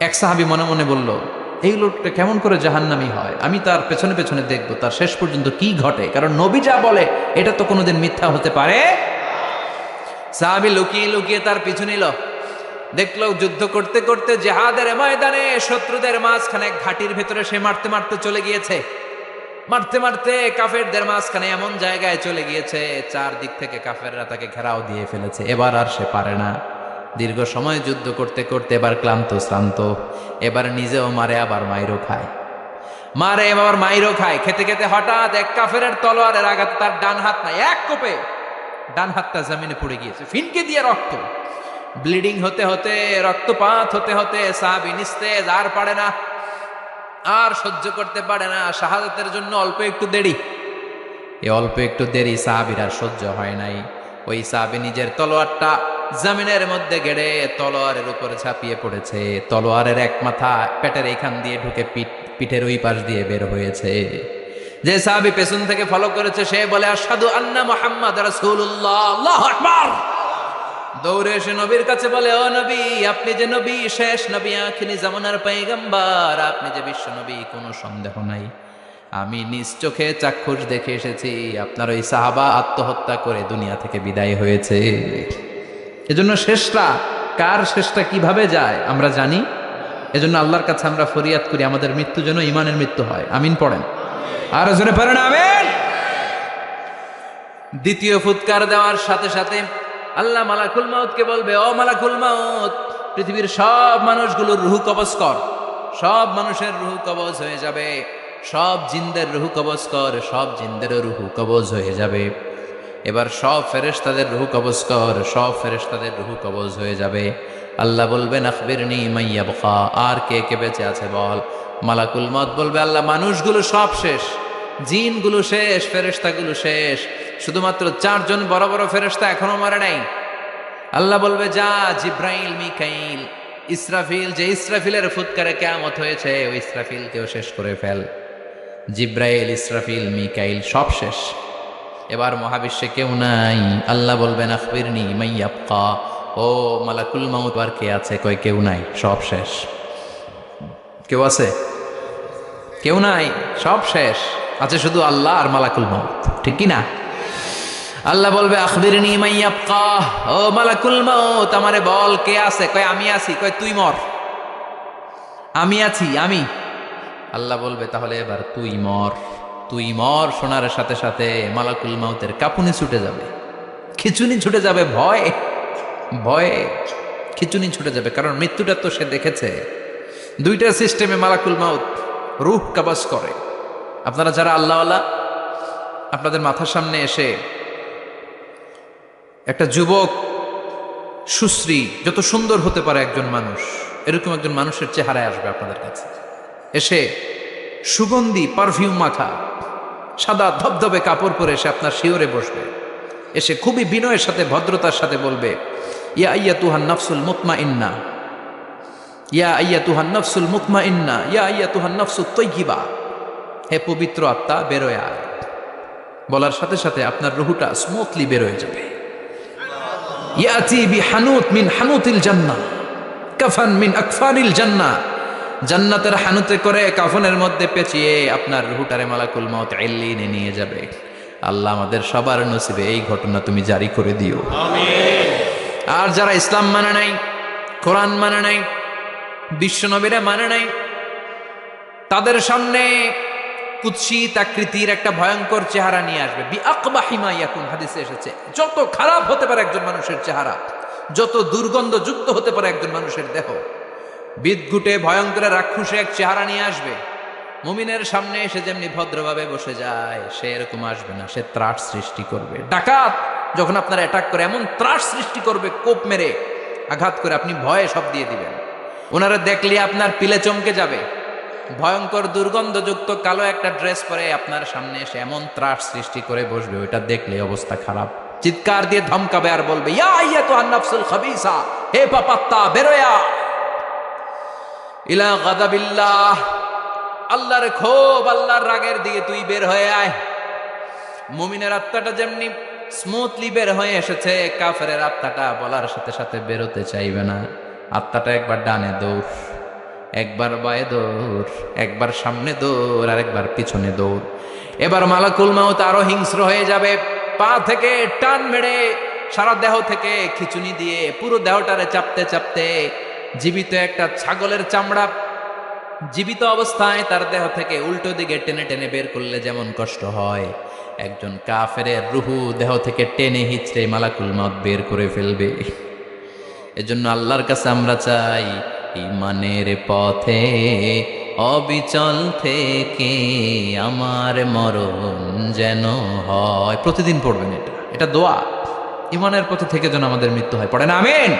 এক সাহাবী মনে মনে বলল, এই লোকটা কেমন করে জাহান্নামী হয়, আমি তার পেছনে পেছনে দেখবো তার শেষ পর্যন্ত কি ঘটে, কারণ নবী যা বলে এটা তো কোনোদিন মিথ্যা হতে পারে। সাহাবী লুকিয়ে লুকিয়ে তার পিছু নিল, দেখলো যুদ্ধ করতে করতে জিহাদের ময়দানে শত্রুদের মাঝখানে ঘাটির ভেতরে সে মারতে মারতে চলে গিয়েছে, মারতে মারতে কাফেরদের মাঝখানে এমন জায়গায় চলে গিয়েছে চারদিক থেকে কাফেররা তাকে ঘেরাও দিয়ে ফেলেছে। এবার আর সে পারে না, দীর্ঘ সময় যুদ্ধ করতে করতে এবার ক্লান্ত শ্রান্ত, এবার নিজেও মারে আবার মাইরও খায়, মারে এবার মাইরও খায়। খেতে খেতে হঠাৎ এক কাফেরের তলোয়ারের আঘাতে তার ডান হাত নাই, এক কোপে ডান হাতটা জমিনে পড়ে গিয়েছে, ফিনকে দিয়ে রক্ত, ব্লিডিং হতে হতে, রক্তপাত হতে হতে সাহাবী নিস্তেজ, আর পারে না, আর সহ্য করতে পারে না। শাহাদাতের জন্য অল্প একটু দেরি, এই অল্প একটু দেরি সাহাবীর আর সহ্য হয় নাই। ওই সাহাবী নিজের তলোয়ারটা জমিনের মধ্যে গেড়ে তলোয়ারের উপরে ঝাঁপিয়ে পড়েছে, তলোয়ারের এক মাথা পেটের এইখান দিয়ে ঢুকে পিঠের ওই পাশ দিয়ে বের হয়েছে। যে সাহাবী পেছন থেকে ফলো করেছে সে বলে, আশহাদু আন্না মুহাম্মাদ রাসূলুল্লাহ, আল্লাহু আকবার। দৌড়ে এসে নবীর কাছে বলে, ও নবী, আপনি যে নবী, শেষ নবী, আখিরি জামানার পয়গম্বর, আপনি যে বিশ্ব নবী, কোনো সন্দেহ নাই, আমি নিজ চোখে চাক্ষুষ দেখে এসেছি আপনার ওই সাহাবা আত্মহত্যা করে দুনিয়া থেকে বিদায় হয়েছে। এজন্য শেষটা কার, শেষটা কিভাবে যায় আমরা জানি। এজন্য আল্লাহর কাছে আমরা ফরিয়াদ করি আমাদের মৃত্যু যেন ঈমানের মৃত্যু হয়। আমিন পড়েন, আর জোরে পড়েন আমিন। দ্বিতীয় ফুৎকার দেওয়ার সাথে সাথে আল্লাহ মালাকুল মাউতকে বলবে, ও মালাকুল মাউত, পৃথিবীর সব মানুষগুলোর রুহ কবজ কর। সব মানুষের রুহ কবজ হয়ে যাবে, সব জিনদের রুহ কবজ কর, সব জিনদেরও রুহ কবজ হয়ে যাবে। এবার সব ফেরেশতাদের রুহ কবজ কর, সব ফেরেশতাদের রুহ কবজ হয়ে যাবে। আল্লাহ বলবেন, আখবিরনি মাইয়া বকা, আর কে কে বেঁচে আছে বল। মালাকুল মউত বলবে, আল্লাহ মানুষগুলো সব শেষ, জিনগুলো শেষ, ফেরেশতাগুলো শেষ, শুধুমাত্র 4 জন বড় বড় ফেরেশতা এখনো মরে নাই। আল্লাহ বলবে, যা জিব্রাইল, মিকাইল, ইসরাফিল, যে ইসরাফিলের ফুৎকারে কিয়ামত হয়েছে ওই ইসরাফিলকেও শেষ করে ফেল। জিব্রাইল, ইসরাফিল, মিকাইল সব শেষ। এবার মহাবিশ্বে কেউ নাই। আল্লাহ বলবেন, আখবিরনি মাইয়াবকা, ও মালাকুল মাউত আর কে আছে? কয় কেউ নাই, সব শেষ। কেউ আছে? কেউ নাই, সব শেষ। আছে শুধু আল্লাহ আর মালাকুল মাউত, ঠিক কি না? আল্লাহ বলবে, আখবিরনি মাইয়াবকা, ও মালাকুল মাউত আমারে বল কে আছে? কয় আমি আছি। কয় তুই মর। আমি আছি, আমি। আল্লাহ বলবে, তাহলে এবার তুই মর। তুই মর শোনার সাথে সাথে মালাকুল মাউতের কাঁপুনি ছুটে যাবে, খিচুনি ছুটে যাবে, ভয়ে ভয়ে খিচুনি ছুটে যাবে। কারণ মৃত্যুটা তো সে দেখেছে। 2টা সিস্টেমে মালাকুল মাউত রূহ কাবাজ করে। আপনারা যারা আল্লাহওয়ালা, আপনাদের মাথার সামনে এসে একটা যুবক, সুশ্রী, যত সুন্দর হতে পারে একজন মানুষ, এরকম একজন মানুষের চেহারায় আসবে আপনাদের কাছে। এসে সুগন্ধি পারফিউম মাখা সাদা ধবধবে কাপড় পরে এসে আপনার শিওরে বসবে। এসে খুবই বিনয়ের সাথে, ভদ্রতার সাথে বলবে, ইয়া আইয়াতুহান নাফসুল মুতমাইন্না, ইয়া আইয়াতুহান নাফসুল মুতমাইন্না, ইয়া আইয়াতুহান নাফসুত তাইয়্যিবা, হে পবিত্র আত্মা বেরোয় আয়। বলার সাথে সাথে আপনার রুহুটা স্মুথলি বেরোয় যাবে। ইয়াতি বিহানুত মিন হানুতিল জান্নাহ, কাফান মিন আকফানিল জান্নাহ, জান্নাতের হানুতে করে কাফনের মধ্যে পেঁচিয়ে আপনার রুহুটারে মালাকুল মাউত ইল্লিনে নিয়ে যাবে। আল্লাহ আমাদের সবার নসিবে এই ঘটনা তুমি জারি করে দিও, আমিন। আর যারা ইসলাম মানে নাই, কোরআন মানে নাই, বিশ্বনবীরা মানে নাই, তাদের সামনে কুৎসিত আকৃতির একটা ভয়ঙ্কর চেহারা নিয়ে আসবে। বিআকবাহি মা ইয়াকুন, হাদিসে এসেছে, যত খারাপ হতে পারে একজন মানুষের চেহারা, যত দুর্গন্ধযুক্ত হতে পারে একজন মানুষের দেহ, বিদঘুটে ভয়ঙ্কর রাক্ষসে এক চেহারা নিয়ে আসবে। মুমিনের সামনে এসে যেমনি ভদ্রভাবে বসে যায়, সে এরকম আসবে না। সে ত্রাস সৃষ্টি করবে। ডাকাত যখন আপনার অ্যাটাক করে এমন ত্রাস সৃষ্টি করবে, কোপ মেরে আঘাত করে আপনি ভয়ে সব দিয়ে দিবেন। ওনারা দেখলে আপনার পিলে চমকে যাবে। ভয়ঙ্কর দুর্গন্ধযুক্ত কালো একটা ড্রেস পরে আপনার সামনে এসে এমন ত্রাস সৃষ্টি করে বসবে, ওইটা দেখলে অবস্থা খারাপ। চিৎকার দিয়ে ধমকাবে আর বলবে, ইয়া আইয়াতুহান নাফসুল খাবিসা, হে পাপাত্তা বেরোয়া ইলা গাদাবিল্লাহ, আল্লাহর ক্ষোভ, আল্লাহর রাগের দিকে তুই বের হয়ে আয়। মুমিনের আত্মাটা যেমনি স্মুথলি বের হয়ে এসেছে, কাফেরের আত্মাটা বলার সাথে সাথে বেরোতে চাইবে না। আত্মাটা একবার ডানে দৌড়, একবার বায়ে দৌড়, একবার সামনে দৌড়, আর একবার পিছনে দৌড়। এবার মালাকুল মাউত আরো হিংস্র হয়ে যাবে। পা থেকে টান মেরে সারা দেহ থেকে খিচুনি দিয়ে পুরো দেহটারে চাপতে চাপতে জীবিত একটা ছাগলের চামড়া জীবিত অবস্থায় তার দেহ থেকে উল্টো দিকে টেনে টেনে বের করলে যেমন কষ্ট হয়, একজন কাফেরের রুহু দেহ থেকে টেনে হিচড়ে মালাকুল মাউত বের করে ফেলবে। এজন্য আল্লাহর কাছে আমরা চাই, ঈমানের পথে অবিচল থেকে আমার মরণ যেন হয়। প্রতিদিন পড়বেন এটা, এটা দোয়া। ঈমানের পথে থেকে যেন আমাদের মৃত্যু হয়, পড়েন আমিন।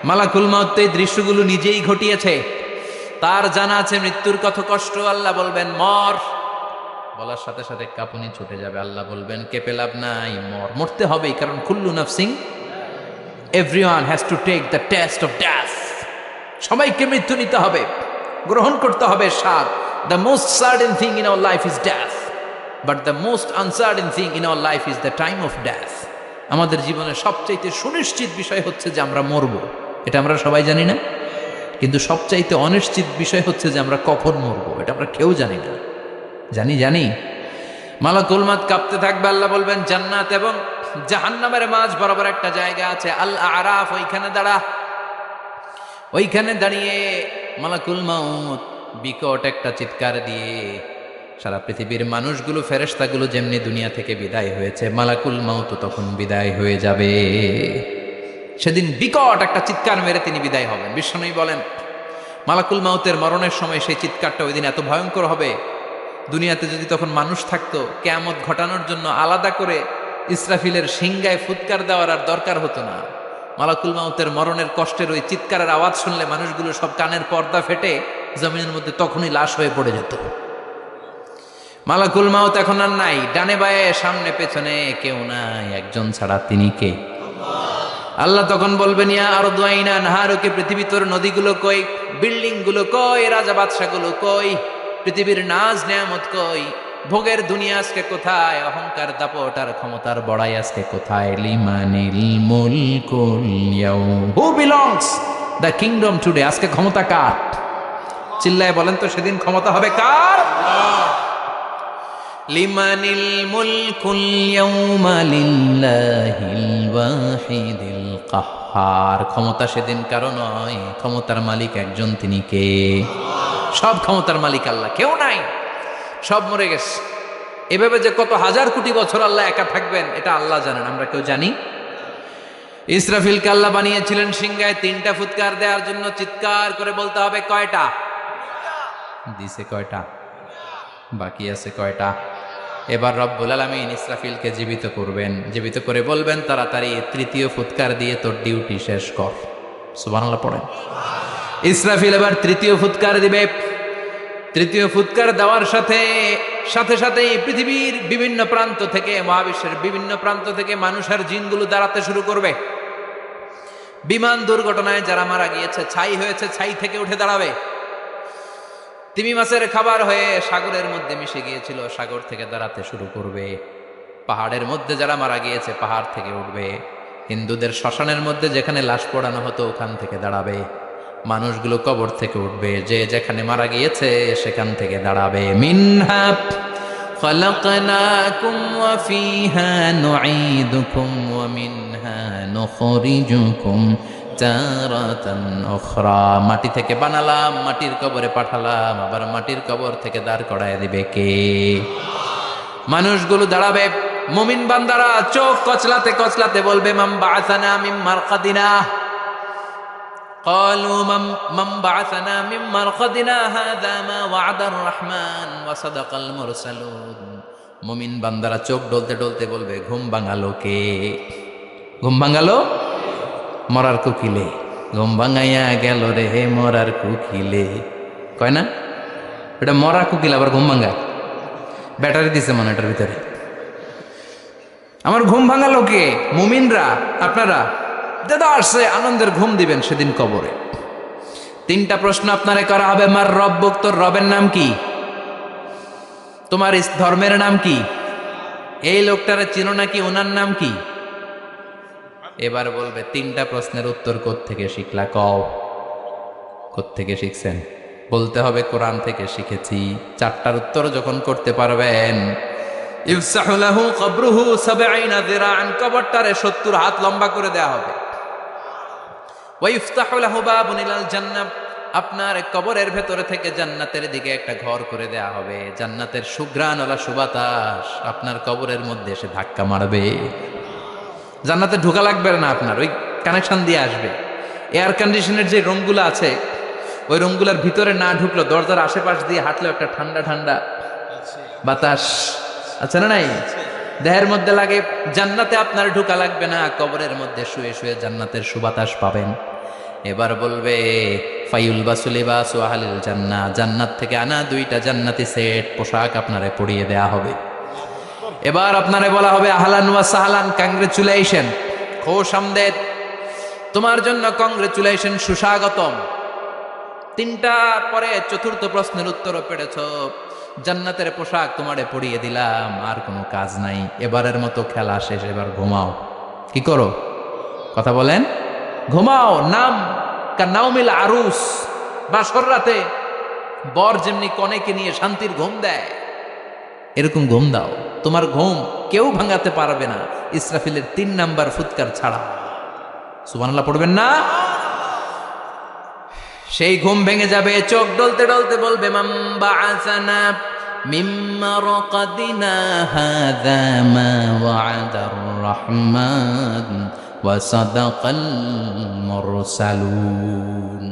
মালাকুল মাউত এই দৃশ্যগুলো নিজেই ঘটিয়েছে, তার জানা আছে মৃত্যুর কত কষ্ট। আল্লাহ বলবেন মর, বলার সাথে সাথে কাঁপুনি ছুটে যাবে। আল্লাহ বলবেন কেঁপে লাভ নাই, মর, মরতে হবেই, কারণ কুল্লু নাফসিন, everyone has to take the taste of death. সবাইকে মৃত্যু নিতে হবে, গ্রহণ করতে হবে স্বাদ। The most certain thing in our life is death, but the most uncertain thing in our life is the time of death. আমাদের জীবনের সবচাইতে সুনিশ্চিত বিষয় হচ্ছে যে আমরা মরব, এটা আমরা সবাই জানি না। কিন্তু সবচাইতে অনিশ্চিত বিষয় হচ্ছে যে আমরা কখন মরবো, এটা আমরা কেউ জানি না। জানি মালাকুল মাউত কাঁপতে থাকবে। আল্লাহ বলবেন জান্নাত এবং জাহান্নামের মাঝ বরাবর একটা জায়গা আছে, আল আরাফ, ওইখানে দাঁড়া। ওইখানে দাঁড়িয়ে মালাকুল মাউত বিকট একটা চিৎকার দিয়ে সারা পৃথিবীর মানুষগুলো, ফেরেশতাগুলো যেমনি দুনিয়া থেকে বিদায় হয়েছে, মালাকুল মাউত তখন বিদায় হয়ে যাবে। সেদিন বিকট একটা চিৎকার মেরে তিনি বিদায় হবেন। বিশ্বনবী বলেন, মালাকুল মাউতের মরণের সময় সেই চিৎকারটা ওই দিন এত ভয়ঙ্কর হবে, দুনিয়াতে যদি তখন মানুষ থাকতো, কিয়ামত ঘটানোর জন্য আলাদা করে ইসরাফিলের সিংগায় ফুৎকার দেওয়ার আর দরকার হতো না। মালাকুল মাউতের মরণের কষ্টের ওই চিৎকারের আওয়াজ শুনলে মানুষগুলো সব কানের পর্দা ফেটে জমিনের মধ্যে তখনই লাশ হয়ে পড়ে যেত। মালাকুল মাউত এখন আর নাই, ডানে বায়ে সামনে পেছনে কেউ নাই, একজন ছাড়া তিনি কে? আল্লাহ তখন বলবেন ইয়া আরদু আইনা নাহারুকে, পৃথিবী তোর নদীগুলো কই, বিল্ডিং গুলো কই, রাজা বাদশা গুলো কই, পৃথিবীর নাজ নেয়ামত কই, ভোগের দুনিয়া আজকে কোথায়, অহংকার দাপট আর ক্ষমতার বড়াই আজকে কোথায়? লিমানিল মুলকুল ইয়াউম, who belongs the kingdom today, আজকে ক্ষমতা কার? চিল্লায় বলেন তো সেদিন ক্ষমতা হবে কার? লিমানিল মুলকুল ইয়াউমা লিল্লাহিল ওয়াহিদিল কাহ্হার, ক্ষমতা সেদিন কারো নয়, ক্ষমতার মালিক একজন, তিনি কে? সব ক্ষমতার মালিক আল্লাহ, কেউ নাই, সব মরে গেছে। এভাবে যে কত হাজার কোটি বছর আল্লাহ একা থাকবেন এটা আল্লাহ জানেন, আমরা কেউ জানি? ইসরাফিলকে আল্লাহ বানিয়েছিলেন সিংহায় 3টা ফুৎকার দেওয়ার জন্য, চিৎকার করে বলতে হবে কয়টা? দিছে কয়টা? বাকি আছে কয়টা? এবার রব্বুল আলামিন ইসরাফিলকে জীবিত করবেন, জীবিত করে বলবেন তাড়াতাড়ি 3য় ফুৎকার দিয়ে তোর ডিউটি শেষ কর। সুবহানাল্লাহ পড়েন। ইসরাফিল এবার 3য় ফুৎকার দিবে। 3য় ফুৎকার দেওয়ার সাথে সাথেই পৃথিবীর বিভিন্ন প্রান্ত থেকে, মহাবিশ্বের বিভিন্ন প্রান্ত থেকে মানুষ আর জিনগুলো দাঁড়াতে শুরু করবে। বিমান দুর্ঘটনায় যারা মারা গিয়েছে, ছাই হয়েছে, ছাই থেকে উঠে দাঁড়াবে। তিমি মাছের খাবার হয়ে সাগরের মধ্যে মিশে গিয়েছিল, সাগর থেকে দাঁড়াতে শুরু করবে। পাহাড়ের মধ্যে যারা মারা গিয়েছে পাহাড় থেকে উঠবে। হিন্দুদের শ্মশানের মধ্যে যেখানে লাশ পোড়ানো হতো ওখান থেকে দাঁড়াবে। মানুষগুলো কবর থেকে উঠবে, যে যেখানে মারা গিয়েছে সেখান থেকে দাঁড়াবে। মিনহা খালাকনাকুম ওয়া ফিহা নুঈদুকুম ওয়া মিনহা নুখরিজুকুম তারাতান উখরা, মাটি থেকে বানালাম, মাটির কবরে পাঠালাম, আবার মাটির কবর থেকে দাঁড় করায় দিবে কে? মানুষগুলো দাঁড়াবে। মুমিন বান্দারা চোখ কচলাতে কচলাতে বলবে মান বাআসানা মিন মারকাদিনা, قالوا من بعثنا من مرقدنا هذا ما وعد الرحمن وصدق المرسلون। মুমিন বান্দারা চোখ ডলতে ডলতে বলবে ঘুম ভাঙালো কে? ঘুম ভাঙালো মরার কুকিলে, ঘুম ভাঙাইয়া গেল রে হে মরার কুকিলে, কয় না? এটা মরা কুকিল আবার ঘুম ভাঙায়, ব্যাটারি দিছে মনে এটার ভিতরে। আমার ঘুম ভাঙালো কে? মুমিনরা, আপনারা দাদা আসছে আনন্দের ঘুম দিবেন সেদিন কবরে। 3টা প্রশ্ন আপনারে করা হবে। মার রব্বুক, তোর রবের নাম কি? তোমার ধর্মের নাম কি? এই লোকটারে চিনো নাকি, ওনার নাম কি? এবার বলবে 3টা প্রশ্নের উত্তর কোত্থেকে শিখলা কও? কোত্থেকে শিখছেন? বলতে হবে কোরআন থেকে শিখেছি। 4টার উত্তর যখন করতে পারবেন, ইফসাহু লাহু কবরুহু 70 যিরাআন, কবরটারে 70 হাত লম্বা করে দেয়া হবে। ওয়া ইফতাহু লাহু বাবুন ইলাল জান্নাহ, আপনার কবরের ভেতরে থেকে জান্নাতের দিকে একটা ঘর করে দেয়া হবে। জান্নাতের সুঘ্রাণওয়ালা সুবাতাস আপনার কবরের মধ্যে এসে ধাক্কা মারবে। জান্নাতে ঢোকা লাগবে না, আপনার ওই কানেকশন দিয়ে আসবে। এয়ার কন্ডিশনের যে রুমগুলো আছে ওই রুমগুলোর ভিতরে না ঢুকলো, দরজার আশেপাশ দিয়ে হাঁটলেও একটা ঠান্ডা ঠান্ডা বাতাস আছে না নাই? দেহের মধ্যে লাগে। জান্নাতে আপনার ঢোকা লাগবে না, কবরের মধ্যে শুয়ে শুয়ে জান্নাতের সুবাতাস পাবেন। এবার বলবে ফাইউল বাসুলিবাসু আহলিল জান্নাহ, জান্নাত থেকে আনা 2টা জান্নাতি সেট পোশাক আপনারে পরিয়ে দেয়া হবে। এবার আপনারে বলা হবে আহলান ওয়া সাহলান, কংগ্রেচুলেশন, খোশ আমদেদ, তোমার জন্য কংগ্রেচুলেশন, সুস্বাগতম। 3টা পরে 4র্থ প্রশ্নের উত্তরও পেরেছ, জান্নাতের পোশাক তোমারে পরিয়ে দিলাম, আর কোনো কাজ নাই, এবারের মতো খেলা শেষ, এবার ঘুমাও। কি করো? কথা বলেন। ঘুমাও। নাম কানাউমিল আরুস, বাসর রাতে বর যেমনি কনেকে নিয়ে শান্তির ঘুম দেয় এরকম ঘুম দাও। তোমার ঘুম কেউ ভাঙাতে পারবে না ইসরাফিলের 3 নাম্বার ফুৎকার ছাড়া। সুবহানাল্লাহ পড়বেন না? সেই ঘুম ভেঙে যাবে, চোখ ডলতে ডলতে বলবে মান বাআসানা মিন মারকাদিনা হাযা মা ওয়া'দার রহমান ওয়া সাদাকাল মুরসালুন।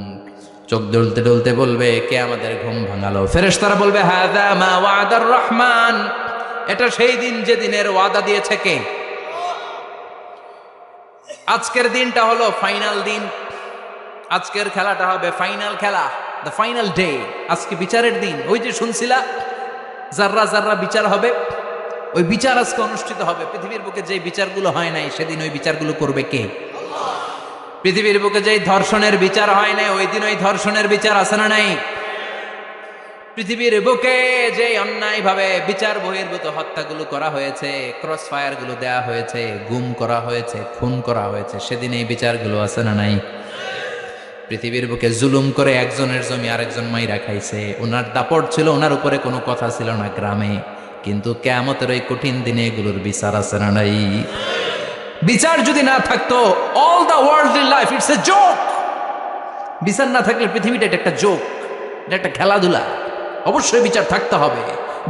চোখ ডলতে ডলতে বলবে কে আমাদের ঘুম ভাঙালো? ফেরেশতারা বলবে হাযা মা ওয়া'দার রহমান, এটা সেই দিন যে দিনের ওয়াদা দিয়েছে কে? আজকের দিনটা হলো ফাইনাল দিন, আজকের খেলাটা হবে ফাইনাল খেলা, দ্য ফাইনাল ডে। আজকে বিচারের দিন। ওই যে শুনছিলা যাররা যাররা বিচার হবে, ওই বিচার আজকে অনুষ্ঠিত হবে। পৃথিবীর বুকে যে বিচারগুলো হয় নাই সেদিন ওই বিচারগুলো করবে কে? পৃথিবীর বুকে যেই ধর্ষণের বিচার হয় নাই ওই দিন ওই ধর্ষণের বিচার আছে না নাই? পৃথিবীর বুকে যে অন্যায় ভাবে বিচার বহির্ভূত হত্যাগুলো করা হয়েছে, ক্রস ফায়ার গুলো দেয়া হয়েছে, গুম করা হয়েছে, খুন করা হয়েছে, সেদিন এই বিচারগুলো আছে না নাই? পৃথিবীর বুকে জুলুম করে একজনের জমি আরেকজন মাইরা খাইছে, ওনার দাপট ছিল, ওনার উপরে কোনো কথা ছিল না গ্রামে, কিন্তু কিয়ামতের ওই কঠিন দিনে এগুলোর বিচার আছে না নাই? বিচার যদি না থাকতো, all the worldly life it's a joke. বিচার না থাকলে পৃথিবীটা এটা একটা জোক, এটা একটা খেলাধুলা। অবশ্যই বিচার থাকতে হবে,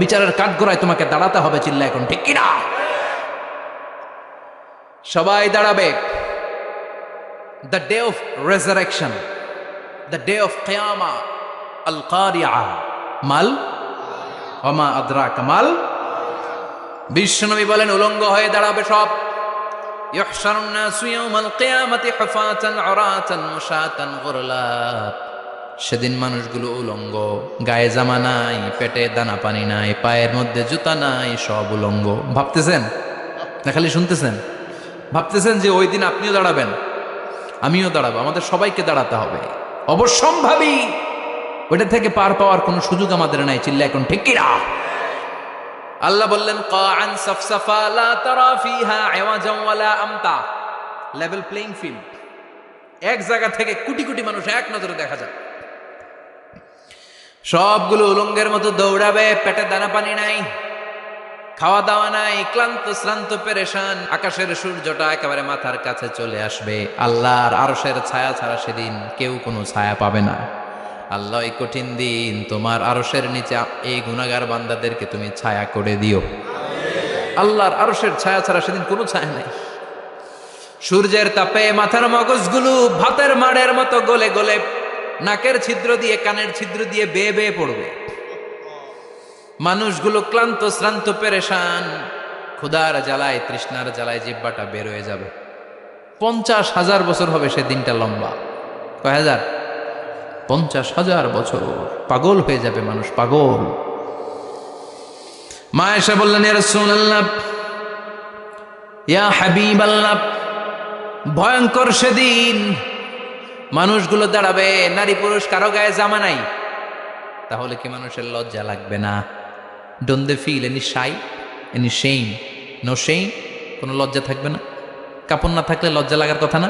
বিচারের কাঠগড়ায় তোমাকে দাঁড়াতে হবে। চিল্লা এখন ঠিক কিনা? সবাই দাঁড়াবে। The day of resurrection, the day of কিয়ামা, আল কারিআ মাল ওমা আদরাকা মাল। বিশ্বনবী বলেন উলঙ্গ হয়ে দাঁড়াবে সব। ইহশারুন নাসু ইয়াউমাল কিয়ামাতি হুফাতান উরাতান মুশাতান গুরলা। সেদিন মানুষগুলো উলঙ্গ, গায়ে জামা নাই, পেটে দানা পানি নাই, পায়ের মধ্যে জুতা নাই, সব উলঙ্গ। ভাবতেছেন না খালি শুনতেছেন? ভাবতেছেন যে ওই দিন আপনিও দাঁড়াবেন, আমিও দাঁড়াবো, আমাদের সবাইকে দাঁড়াতে হবে। অবশ্যম্ভাবী, ওইটা থেকে পার পাওয়ার কোনো সুযোগ আমাদের নাই। চিল্লা এখন ঠিক কিনা? আল্লাহ বললেন কাআন সাফসাফা লা তারা ফিহা আওয়াজান ওয়ালা আমতা। লেভেল প্লেইং ফিল্ড, এক জায়গা থেকে কোটি কোটি মানুষ এক নজরে দেখা যায়। সবগুলো উলঙ্গের মতো দৌড়াবে, পেটে দানা পানি নাই, খাওয়া দাওয়া নাই, ক্লান্ত শ্রান্ত পেরেশান। আকাশের সূর্যটা একেবারে মাথার কাছে চলে আসবে। আল্লাহর আরশের ছায়া ছাড়া সেদিন কেউ কোনো ছায়া পাবে না। আল্লাহ এই কঠিন দিন তোমার আরশের নিচে এই গুনাহগার বান্দাদেরকে তুমি ছায়া করে দিও। আল্লাহর আরশের ছায়া ছাড়া সেদিন কোনো ছায়া নাই। সূর্যের তাপে মাথার মগজগুলো ভাতের মাড়ের মতো গলে গলে নাকের ছিদ্র দিয়ে কানের ছিদ্র দিয়ে বেয়ে বেয়ে পড়বে। মানুষগুলো ক্লান্ত শ্রান্ত পেরেশান, ক্ষুধার জ্বালায় তৃষ্ণার জ্বালায় জিহ্বাটা বের হয়ে যাবে। 50,000 বছর হবে সে দিনটা লম্বা। কয় হাজার? 50,000 বছর। পাগল হয়ে যাবে মানুষ, পাগল। মা এসে বললেন ইয়া রাসূলুল্লাহ, ইয়া হাবিবাল্লাহ, ভয়ঙ্কর সেদিন মানুষগুলো দাঁড়াবে, নারী পুরুষ কারো গায়ে জামা নাই। তাহলে কি মানুষের লজ্জা লাগবে না? Don't they feel any shy, any shame? No shame, কোনো লজ্জা থাকবে না? কাপড় না থাকলে লজ্জা লাগার কথা না?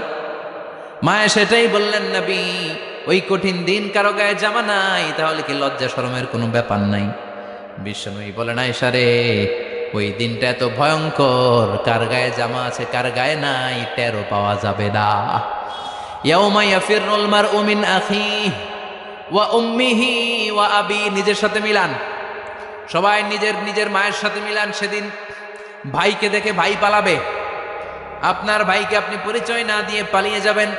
মায়া সেটাই বললেন নবী, ওই কঠিন দিন কারো গায়ে জামা নাই, তাহলে কি লজ্জা শরমের কোনো ব্যাপার নাই? বিশ্বনবী বলেন আয়েশা রে, ওই দিনটা এত ভয়ঙ্কর, কার গায়ে জামা আছে কার গায়ে নাই টেরও পাওয়া যাবে না। ইয়াউমা ইয়াফিরুল মারউ মিন আখিহি ওয়া উম্মিহি ওয়া আবি। নিজের সাথে মিলান, সবাই নিজের নিজের মায়ের সাথে মিলান। সেদিন ভাইকে দেখে ভাই পালাবে। আপনার ভাইকে আপনি পরিচয় না দিয়ে পালিয়ে যাবেন।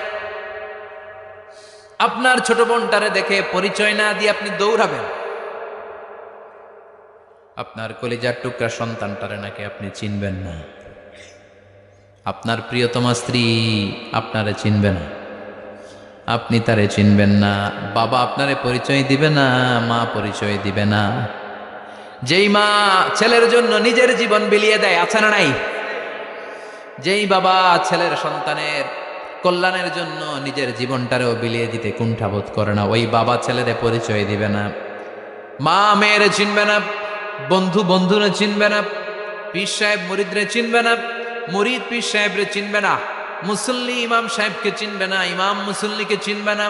আপনার ছোট বোনটারে দেখে পরিচয় না দিয়ে আপনি দৌড়াবেন। আপনার কলিজার টুকরা সন্তানটারে নাকি আপনি চিনবেন না। আপনার প্রিয়তমা স্ত্রী আপনারে চিনবে না, আপনি তারে চিনবেন না। বাবা আপনারে পরিচয় দিবে না, মা পরিচয় দিবে না। যেই মা ছেলের জন্য নিজের জীবন বিলিয়ে দেয়, আছে না নাই? যেই বাবা ছেলের সন্তানের কল্যাণের জন্য নিজের জীবনটারেও বিলিয়ে দিতে কুণ্ঠাবোধ করে না, ওই বাবা ছেলেরে পরিচয় দিবে না। মা মেয়েরে চিনবে না, বন্ধু বন্ধুরে চিনবে না, পীর সাহেব মুরিদরে চিনবে না, মুরিদ পীর সাহেবরে চিনবে না, মুসল্লি ইমাম সাহেবকে চিনবে না, ইমাম মুসল্লিকে চিনবে না,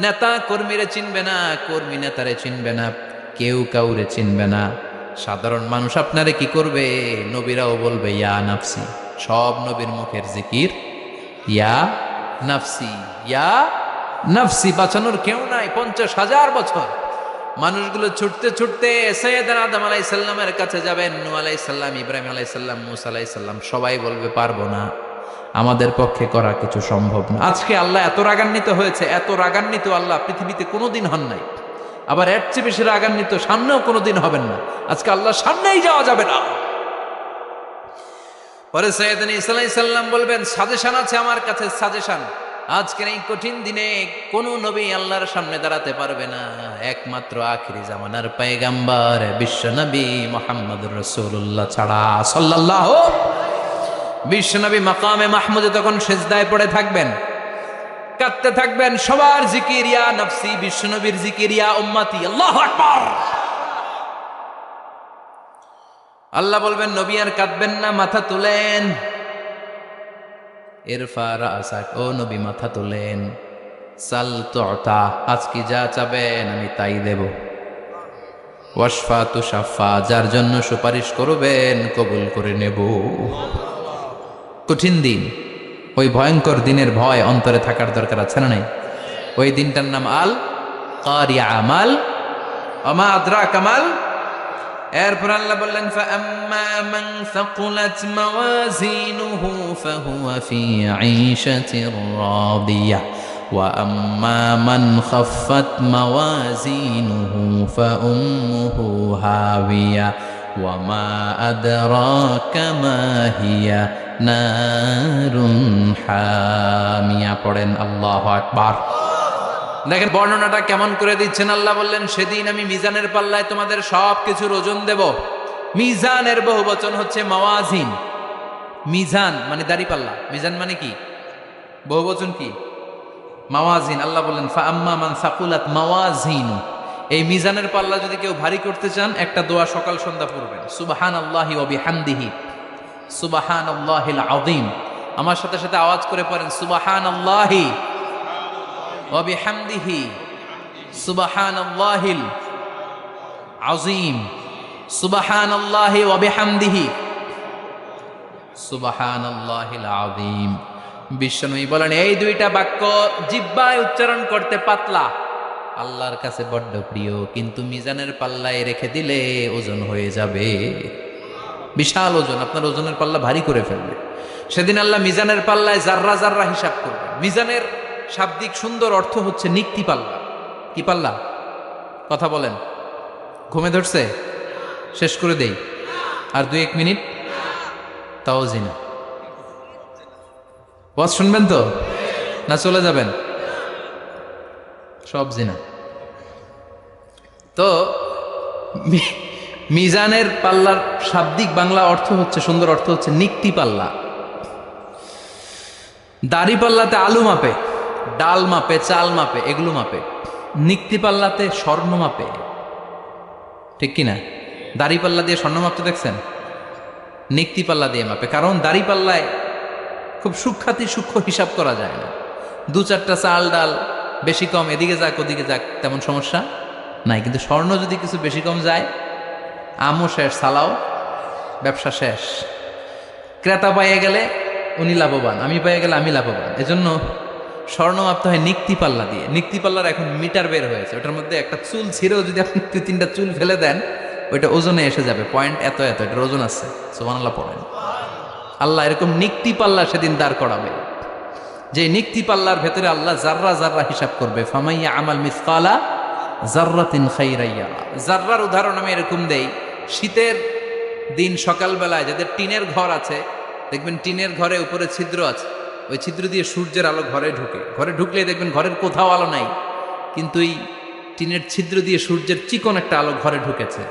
নেতা কর্মীরে চিনবে না, কর্মী নেতারে চিনবে না, কেউ কাউরে চিনবে না। সাধারণ মানুষ আপনারে কি করবে? নবীরাও বলবে ইয়া নাফসি। সব নবীর মুখের জিকির ইয়া নাফসি, ইয়া নাফসি। বাঁচানোর কেউ নাই। 50,000 বছর মানুষগুলো ছুটতে ছুটতে সৈয়দনা আদম আলাইহিস সালামের কাছে যাবেন। নূহ আলাইহিস সালাম, ইব্রাহিম আলাইহিস সালাম, মূসা আলাইহিস সালাম, সবাই বলবে পারবো না, আমাদের পক্ষে করা কিছু সম্ভব না। আজকে আল্লাহ এত রাগান্বিত হয়েছে, এত রাগান্বিত আল্লাহ পৃথিবীতে কোনোদিন হন নাই। আবার এর চেয়ে বেশি রাগান্বিত সামনেও কোনোদিন হবেন না। আজকে আল্লাহ সামনেই যাওয়া যাবে না। পরে সৈয়দনা ঈসা আলাইহিস সালাম বলবেন সাজেশন আছে আমার কাছে, সাজেশন। আজকের এই কঠিন দিনে কোন নবী আল্লাহর সামনে দাঁড়াতে পারবে না, একমাত্র আখিরি জামানার পয়গাম্বর বিশ্ব নবী মুহাম্মদুর রাসূলুল্লাহ ছাড়া সাল্লাল্লাহু। বিশ্ব নবী মাকামে মাহমুদে তখন সিজদায় পড়ে থাকবেন, কাঁদতে থাকবেন, সবার জিকির ইয়া নফসি, বিশ্ব নবীর জিকির ইয়া উম্মতি, আল্লাহু আকবার। আল্লাহ বলবেন নবী আর কাঁদবেন না, মাথা তুলেন। ইরফা রাসাক, ও নবী মাথা তোলেন। সাল তুতা, আজকে যা চাবেন আমি তাই দেব। ওয়াশফা তুশাফা, যার জন্য সুপারিশ করবেন কবুল করে নেব। কঠিন দিন, ওই ভয়ঙ্কর দিনের ভয় অন্তরে থাকার দরকার আছে না নাই? ওই দিনটার নাম আল কারিয়া, আমাল আমা আদরা কামাল। এরপর আল্লাহ বললেন ফাআম্মা মান সাকুলাত মাওয়াজিনুহু ফাহুয়া ফি ঈশাতির রাদিয়া ওয়া আম্মা মান খাফফাত মাওয়াজিনুহু ফাউম্মুহু হাবিয়া ওয়া মা আদরাকা মা হিয়া নারুন হামিয়া। পড়েন আল্লাহু আকবার। দেখেন বর্ণনাটা কেমন করে দিচ্ছেন আল্লাহ। বললেন সেদিন আমি মিজানের পাল্লায় তোমাদের সব কিছুর ওজন দেব। মিজানের বহু বচন হচ্ছে মাওয়াজিন। মিজান মানে দাড়ি পাল্লা, মিজান মানে কি? বহু বচন কি? মাওয়াজিন। আল্লাহ বললেন ফাআম্মা মান সাকুলাত মাওয়াজিনু, এই মিজানের পাল্লা যদি কেউ ভারী করতে চান একটা দোয়া সকাল সন্ধ্যা পড়বেন, সুবহানাল্লাহি ওয়া বিহামদিহি সুবহানাল্লাহিল আযীম। আমার সাথে সাথে আওয়াজ করে পড়েন সুবহানাল্লাহি ওয়া বিহামদিহি সুবহানাল্লাহিল আযীম, সুবহানাল্লাহি ওয়া বিহামদিহি সুবহানাল্লাহিল আযীম। বিশ্বনবী বলেন এই দুইটা বাক্য জিহ্বায় উচ্চারণ করতে পাতলা, আল্লাহর কাছে বড্ড প্রিয়, কিন্তু মিজানের পাল্লায় রেখে দিলে ওজন হয়ে যাবে, বিশাল ওজন, আপনার ওজনের পাল্লা ভারী করে ফেলবে। সেদিন আল্লাহ মিজানের পাল্লায় জাররা জাররা হিসাব করবেন। মিজানের শাব্দিক সুন্দর অর্থ হচ্ছে নিক্তি পাল্লা। কি পাল্লা? কথা বলেন, ঘুমে ধরছে? শেষ করে দেই, আর 2-1 মিনিট, তাও জিনা। ওয়াজ শুনবেন তো না চলে যাবেন? সব জিনা। তো মিজানের পাল্লার শাব্দিক বাংলা অর্থ হচ্ছে, সুন্দর অর্থ হচ্ছে নিক্তি পাল্লা। দাড়ি পাল্লাতে আলু মাপে, ডাল মাপে, চাল মাপে, এগুলো মাপে। নিক্তি পাল্লাতে স্বর্ণ মাপে, ঠিক কিনা? দাড়ি পাল্লা দিয়ে স্বর্ণ মাপতে দেখছেন? নিক্তি পাল্লা দিয়ে মাপে, কারণ দাড়ি পাল্লায় খুব সূক্ষ্ম হিসাব করা যায় না। 2-4টা চাল ডাল বেশি কম এদিকে যাক ওদিকে যাক তেমন সমস্যা নাই, কিন্তু স্বর্ণ যদি কিছু বেশি কম যায়, আমও শেষ, সালাও, ব্যবসা শেষ। ক্রেতা পাইয়ে গেলে উনি লাভবান, আমি পাইয়ে গেলে আমি লাভবান। এজন্য স্বর্ণ মাপতে হয় নিক্তি পাল্লা দিয়ে। নিক্তি পাল্লার এখন মিটার বের হয়েছে, ওটার মধ্যে একটা চুল ছিঁড়েও যদি আপনি 2-3টা চুল ফেলে দেন ওইটা ওজনে এসে যাবে, পয়েন্ট এত এত, এটার ওজন আছে। সুবহানাল্লাহ পড়েন। আল্লাহ এরকম নিক্তি পাল্লা সেদিন দাঁড় করাবে, যে নিক্তি পাল্লার ভেতরে আল্লাহ জাররা জাররা হিসাব করবে। ফামাইয়া আমাল মিসকালা জাররাতিন খাইরান ইয়ারা। জাররার উদাহরণ আমি এরকম দেই, শীতের দিন সকালবেলায় যাদের টিনের ঘর আছে, দেখবেন টিনের ঘরে উপরে ছিদ্র আছে, ওই ছিদ্র দিয়ে সূর্যের আলো ঘরে ঢুকে। ঘরে ঢুকলে দেখবেন ঘরের কোথাও আলো নাই, কিন্তু এই টিনের ছিদ্র দিয়ে সূর্যের চিকন একটা আলো ঘরে ঢুকেছে।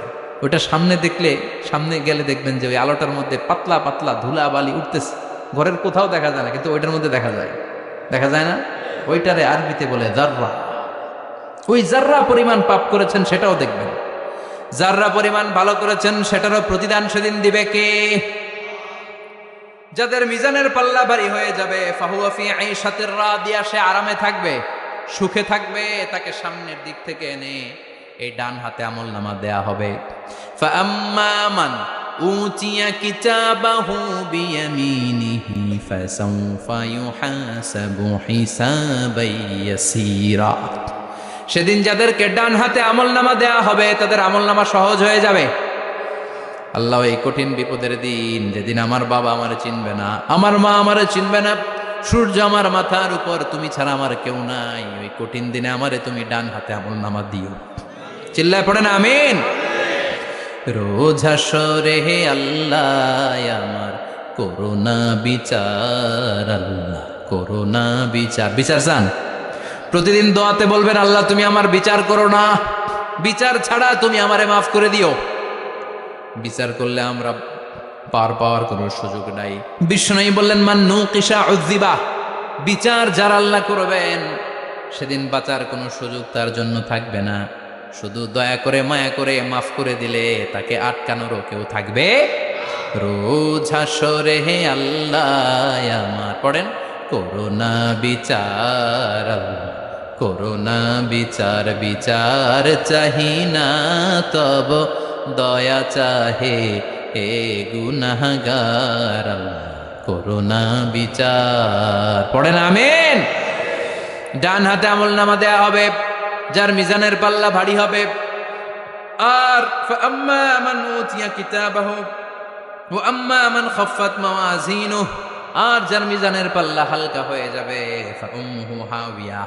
ওটা সামনে দেখলে, সামনে গেলে দেখবেন যে ওই আলোটার মধ্যে পাতলা পাতলা ধুলা বালি উঠতেছে, ঘরের কোথাও দেখা যায় না, কিন্তু ওইটার মধ্যে দেখা যায়। দেখা যায় না? ওইটারে আরবিতে বলে জাররা। ওই জাররা পরিমাণ পাপ করেছেন সেটাও দেখবেন, জাররা পরিমাণ ভালো করেছেন সেটারও প্রতিদান সেদিন দিবে কে? যাদের মিজানের পাল্লা ভারী হয়ে যাবে, ফাহুয়া ফি ঈশাতির রাদিয়া, সে আরামে থাকবে, সুখে থাকবে। তাকে সামনের দিক থেকে এনে এই ডান হাতে আমলনামা দেয়া হবে। ফাআম্মা মান উতিয়া কিতাবাহু বিয়ামিনিহি ফাসাউফা ইউহাসাবু হিসাবান ইয়াসীরা। সেদিন যাদেরকে ডান হাতে আমলনামা দেয়া হবে তাদের আমলনামা সহজ হয়ে যাবে। আল্লাহ এই কঠিন বিপদের দিন, যেদিন আমার বাবা আমারে চিনবে না, আমার মা আমারে চিনবে না, সূর্য আমার মাথার উপর, তুমি ছাড়া আমার কেউ নাই, ওই কঠিন দিনে আমারে তুমি ডান হাতে আমলনামা দিও। চিল্লায় পড়েন আমিন। রোজ হাসরে হে আল্লাহ আমার করোনা বিচার, আল্লাহ করো না বিচার। বিচার চান? প্রতিদিন দোয়াতে বলবেন, আল্লাহ তুমি আমার বিচার করো না, বিচার ছাড়া তুমি আমারে মাফ করে দিও। বিচার করলে আমরা পার পাওয়ার কোনো সুযোগ নাই। বিশ্বনবী বললেন, মান নুকিশা উযযিবা, বিচার যার আল্লাহ করবেন সেদিন বাঁচার কোনো সুযোগ তার জন্য থাকবে না। শুধু দয়া করে মায়া করে মাফ করে দিলে তাকে আটকানোরও কেউ থাকবে। রোজ হাসরে হে আল্লাহ আমার, পড়েন, করোনা বিচার আল্লাহ, করোনা বিচার, বিচার চাহি না তব দয়া চাহে হে গুনাহগার আল্লাহ, করোনা বিচার। পড়েন আমিন। ডান হাতে আমলনামা দেয়া হবে যার মিজানের পাল্লা ভারী হবে। আর ফাআম্মা মান উতিয়া কিতাবাহু ওয়া আম্মা মান খাফফাত মাওয়াজিনুহু, আর যার মিজানের পাল্লা হালকা হয়ে যাবে, ফাউম্মুহু হাওিয়া,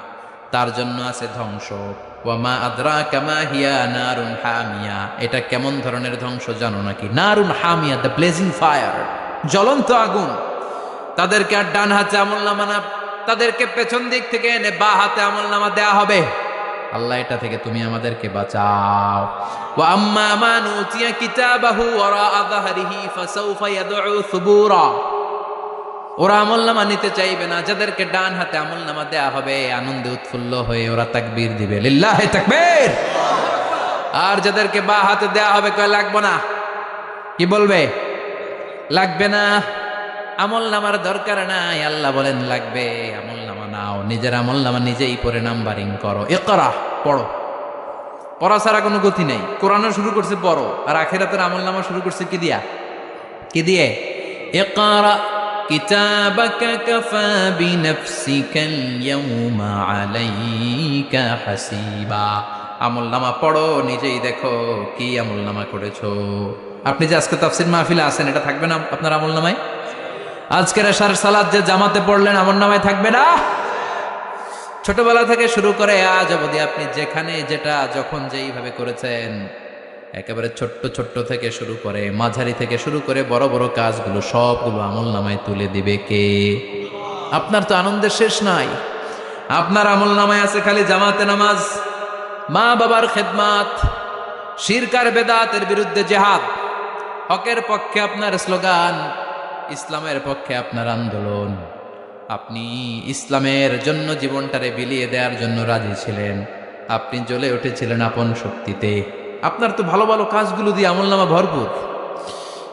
তার জন্য আছে ধ্বংস। ওয়া মা আদরাকা মা হিয়া নারুন হামিয়া, এটা কেমন ধরনের ধ্বংস জানো নাকি? নারুন হামিয়া, দ্য ব্লেজিং ফায়ার, জ্বলন্ত আগুন। তাদেরকে আর ডান হাতে আমলনামা না, তাদেরকে পেছন দিক থেকে এনে বা হাতে আমলনামা দেয়া হবে। আল্লাহ এটা থেকে তুমি আমাদেরকে বাঁচাও। ওয়া আম্মা মান উতিয়া কিতাবাহু ওয়ারাআ যাহরিহি ফাসাউফা ইয়াদউ সুবুরা, ওরা আমলনামা নিতে চাইবে না। যাদেরকে ডান হাতে আমলনামা দেয়া হবে আনন্দে উৎফুল্ল হয়ে ওরা তাকবীর দিবে, লিল্লাহি তাকবীর। আর যাদেরকে বা হাতে দেয়া হবে কয় লাগবে না, কি বলবে? লাগবে না, আমলনামার দরকার নাই। আল্লাহ বলেন লাগবে, আমলনামা নাও, নিজের আমলনামা নিজেই পড়ে নাম্বারিং করো। ইকরা, পড়ো। পড়া ছাড়া কোনো গতি নেই। কোরআনও শুরু করছে পড়ো, আর আখিরাতের আমলনামা শুরু করছে কি দিয়া? কি দিয়ে? ইকরা কিতাবাকা কাফা বিনাফসিকাল ইয়াউমা আলাইকা হাসিবা। আমলনামা পড়ো, নিজেই দেখো কি আমলনামা করেছো। আপনি যে আজকে তাফসীর মাহফিলে আছেন, এটা থাকবে না আপনার আমলনামায়? আজকের এশার সালাত যে জামাতে পড়লেন, আমলনামায় থাকবে না? ছোটবেলা থেকে শুরু করে আজ অবধি আপনি যেখানে যেটা যখন যেইভাবে করেছেন, একেবারে ছোট্ট ছোট্ট থেকে শুরু করে মাঝারি থেকে শুরু করে বড় বড় কাজগুলো সবগুলো আমলনামায় তুলে দিবে কে? আপনার তো আনন্দের শেষ নাই। আপনার আমলনামায় আছে খালি জামাতে নামাজ, মা বাবার খেদমাত, শিরক আর বেদাতের বিরুদ্ধে জিহাদ, হকের পক্ষে আপনার স্লোগান, ইসলামের পক্ষে আপনার আন্দোলন। আপনি ইসলামের জন্য জীবনটারে বিলিয়ে দেওয়ার জন্য রাজি ছিলেন। আপনি জ্বলে উঠেছিলেন আপন শক্তিতে। আপনার তো ভালো ভালো কাজগুলো দিয়ে আমলনামা ভরপুর।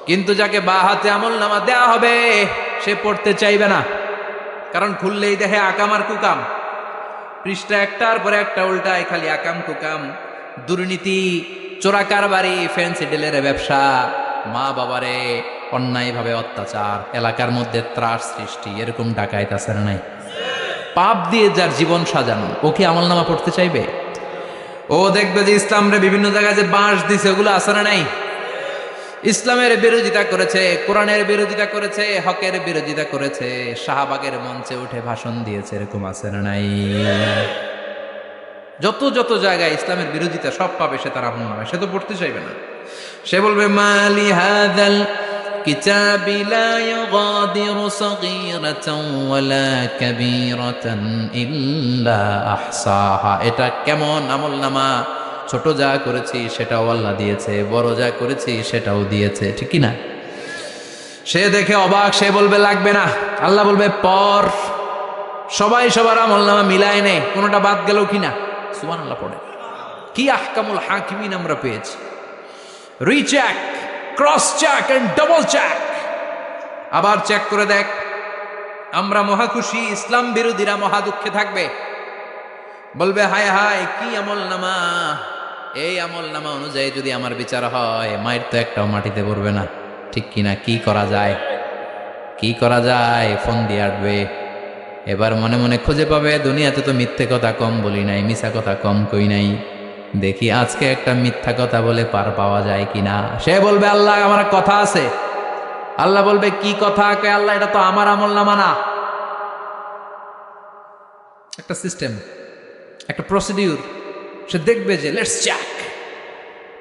কিন্তু যাকে বা হাতে আমলনামা দেয়া হবে সে পড়তে চাইবে না, কারণ খুললেই দেখে আকাম আর কুকাম। পৃষ্ঠা একটার পরে একটা উল্টায়, খালি আকাম কুকাম, দুর্নীতি, চোরা কারবারি, ফ্যান্সি ডিলের ব্যবসা, মা বাবারে অন্যায়ভাবে অত্যাচার, এলাকার মধ্যে ত্রাস সৃষ্টি, এরকম ডাকাইত আছে না নাই? পাপ দিয়ে যার জীবন সাজানো, ও কি আমলনামা পড়তে চাইবে? ও দেখবে যে ইসলামরে বিভিন্ন জায়গায় যে বাঁশ দিছে, ওগুলো আছে না নাই? ইসলামের বিরোধিতা করেছে, কোরআনের বিরোধিতা করেছে, হকের বিরোধিতা করেছে, শাহবাগের মঞ্চে উঠে ভাষণ দিয়েছে, এরকম আছে না নাই? যত যত জায়গায় ইসলামের বিরোধিতা সব পাবে সে তার আমলনামায়, সে তো পড়তে চাইবে না। সে বলবে মালি হাযাল কিতাবি লা ইউগাদিরু সাগীরাতান ওয়ালা কাবীরাতান ইল্লা আহসাহা। এটা কেমন আমলনামা? ছোট যা করেছি সেটাও আল্লাহ দিয়েছে, বড় যা করেছি সেটাও দিয়েছে, ঠিক কি না? সে দেখে অবাক, সে বলবে লাগবে না। আল্লাহ বলবে পর। সবাই সবার আমলনামা মিলায় নে, কোনোটা বাদ গেল কিনা। সুবহানাল্লাহ পড়ে। কি আহকামুল হাকিমিন আমরা পেয়েছি। Recheck, cross check and double check. আবার চেক করে দেখ। আমরা মহা খুশি, ইসলাম বিরোধীরা মহা দুঃখে থাকবে, বলবে হায় হায় কি আমলনামা। এই আমলনামা অনুযায়ী যদি আমার বিচার হয়, মায়ের তো একটাও মাটিতে পড়বে না, ঠিক কিনা? কি করা যায়? কি করা যায়? ফোন দিয়ে আটবে। এবার মনে মনে খুঁজে পাবে, দুনিয়াতে তো মিথ্যে কথা কম বলি নাই, মিছা কথা কম কই নাই, দেখি আজকে একটা মিথ্যা কথা বলে পার পাওয়া যায় কিনা। সে বলবে আল্লাহ আমার কথা আছে। আল্লাহ বলবে কি কথা? কে আল্লাহ, এটা তো আমার আমলনামা না। একটা সিস্টেম, একটা প্রসিডিউর। সে দেখবে যে লেটস চেক,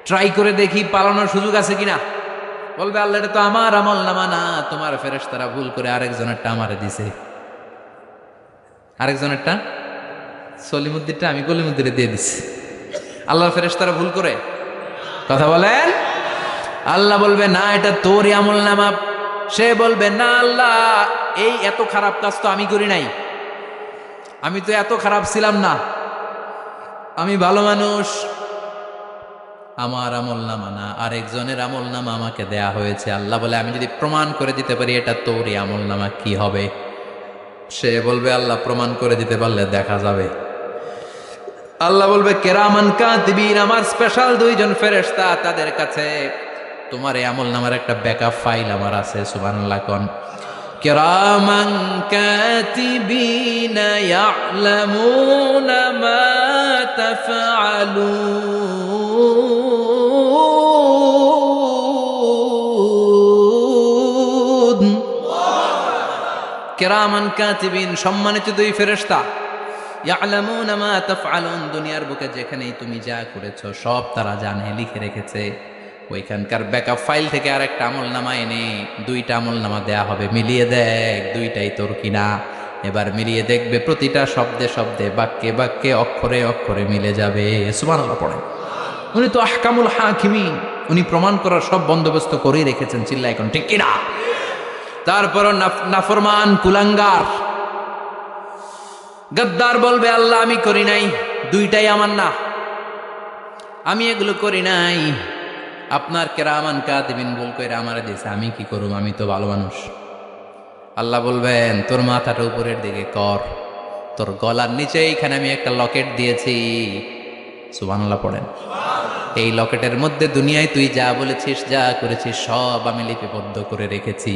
ট্রাই করে দেখি পালানোর সুযোগ আছে কিনা। বলবে আল্লাহ এটা তো আমার আমলনামা না, তোমার ফেরেশতারা ভুল করে আরেকজনেরটা আমারে দিছে। আরেকজনেরটা সলিমুদ্দিনটা আমি কলিমুদ্দিনে দিয়ে দিচ্ছি। আল্লাহর ফেরেশতারা ভুল করে কথা বলেন? আল্লাহ বলবে না এটা তোরই আমল নামা। সে বলবে না আল্লাহ, এই এত খারাপ কাজ তো আমি করি নাই, আমি তো এত খারাপ ছিলাম না, আমি ভালো মানুষ। আমার আমল নামা না, আরেকজনের আমল নামা আমাকে দেয়া হয়েছে। আল্লাহ বলে আমি যদি প্রমাণ করে দিতে পারি এটা তোরই আমল নামা, কি হবে? সে বলবে আল্লাহ প্রমাণ করে দিতে পারলে দেখা যাবে। আল্লাহ বলবে কেরামান কাতিবিন, আমার স্পেশাল দুইজন ফেরেশতা, তাদের কাছে তোমার এই আমল নামার একটা ব্যাকআপ ফাইল আমার আছে। সুবহানাল্লাহ কোন কেরামান কাতিবিন ইয়ালামুনা মা তাফআলুন। কেরামান কাতিবিন সম্মানিত দুই ফেরেশতা, ইয়ালামুনা মা তাফআলুন, দুনিয়ার বুকে যেখানেই তুমি যা করেছো সব তারা জানে, লিখে রেখেছে। ওইখানকার ব্যাকআপ ফাইল থেকে আরেকটা আমল নামা এনে দুইটা আমল নামা দেয়া হবে, মিলিয়ে দেখ দুইটাই তোর কিনা। এবার মিলিয়ে দেখবে প্রতিটা শব্দে শব্দে, বাক্যে বাক্যে, অক্ষরে অক্ষরে মিলে যাবে। সুবহানাল্লাহ পড়েন। উনি তো আহকামুল হাকিমিন, উনি প্রমাণ করার সব বন্দোবস্ত করেই রেখেছেন। চিল্লা এখন ঠিক কিনা? তারপর নাফরমান কুলাঙ্গার গদ্দার বলবে আল্লাহ আমি করি নাই, দুইটাই আমার না, আমি এগুলো করি নাই। আপনার কেরামান কাতিবিন ভুল কইরা আমারে দিয়েছে, আমি কি করব, আমি তো ভালো মানুষ। আল্লাহ বলবেন তোর মাথাটা উপরের দিকে কর, তোর গলার নিচে এইখানে আমি একটা লকেট দিয়েছি। সুবহানাল্লাহ পড়েন। এই লকেটের মধ্যে দুনিয়ায় তুই যা বলেছিস, যা করেছিস সব আমি লিপিবদ্ধ করে রেখেছি।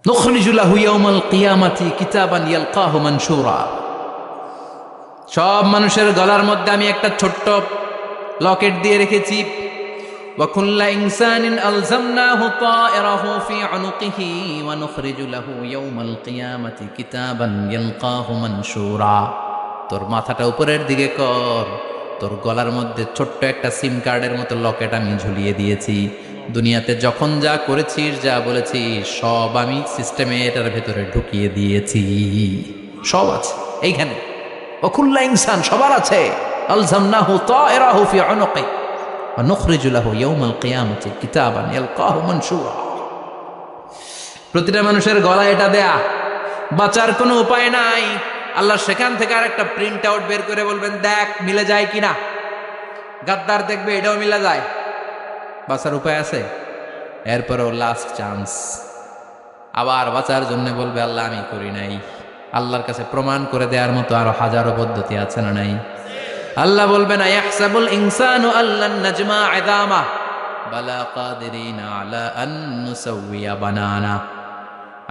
নুখরিজু লাহু ইয়াউমাল কিয়ামাতি কিতাবান ইয়ালকাহু মানশুরা। সব মানুষের গলার মধ্যে আমি একটা ছোট্ট লকেট দিয়ে রেখেছি। ওয়া কুল্লা ইনসানিন আলজামনাহু তায়রাহু ফি উনুকিহি ওয়া নুখরিজু লাহু ইয়াউমাল কিয়ামাতি কিতাবান ইয়ালকাহু মানশুরা। তোর মাথাটা উপরের দিকে কর, তোর গলার মধ্যে ছোট্ট একটা সিম কার্ডের মতো লকেট আমি ঝুলিয়ে দিয়েছি। দুনিয়াতে যখন যা করেছিস, যা বলেছিস সব আমি সিস্টেমে এটার ভেতরে ঢুকিয়ে দিয়েছি। সব আছে এইখানে। ওকুল্লা ইনসান সবার আছে। আলজামনাহু তায়রাহু ফি উনুকি ওয়া নুখরিজু লাহু ইয়াউমাল কিয়ামাতি কিতাবান ইয়ালকাহু মানশুরা। প্রতিটা মানুষের গলায় এটা দেয়া, বাঁচার কোনো উপায় নাই। আল্লাহ সেখান থেকে আরেকটা প্রিন্ট আউট বের করে বলবেন দেখ মিলে যায় কিনা। গাদ্দার দেখবে এটাও মিলে যায়, বাঁচার উপায় আছে। এরপরও লাস্ট চান্স, আবার বাঁচার জন্য বলবে আল্লাহ আমি করি নাই। আল্লাহর কাছে প্রমাণ করে দেওয়ার মতো আরো হাজারো পদ্ধতি আছে না নাই? আল্লাহ বলবেন ইয়াহসাবুল ইনসানু আল্লান নাজমা ইযামা বালা কাদিরিনা আলা আন নুসাউইয়া বানানা।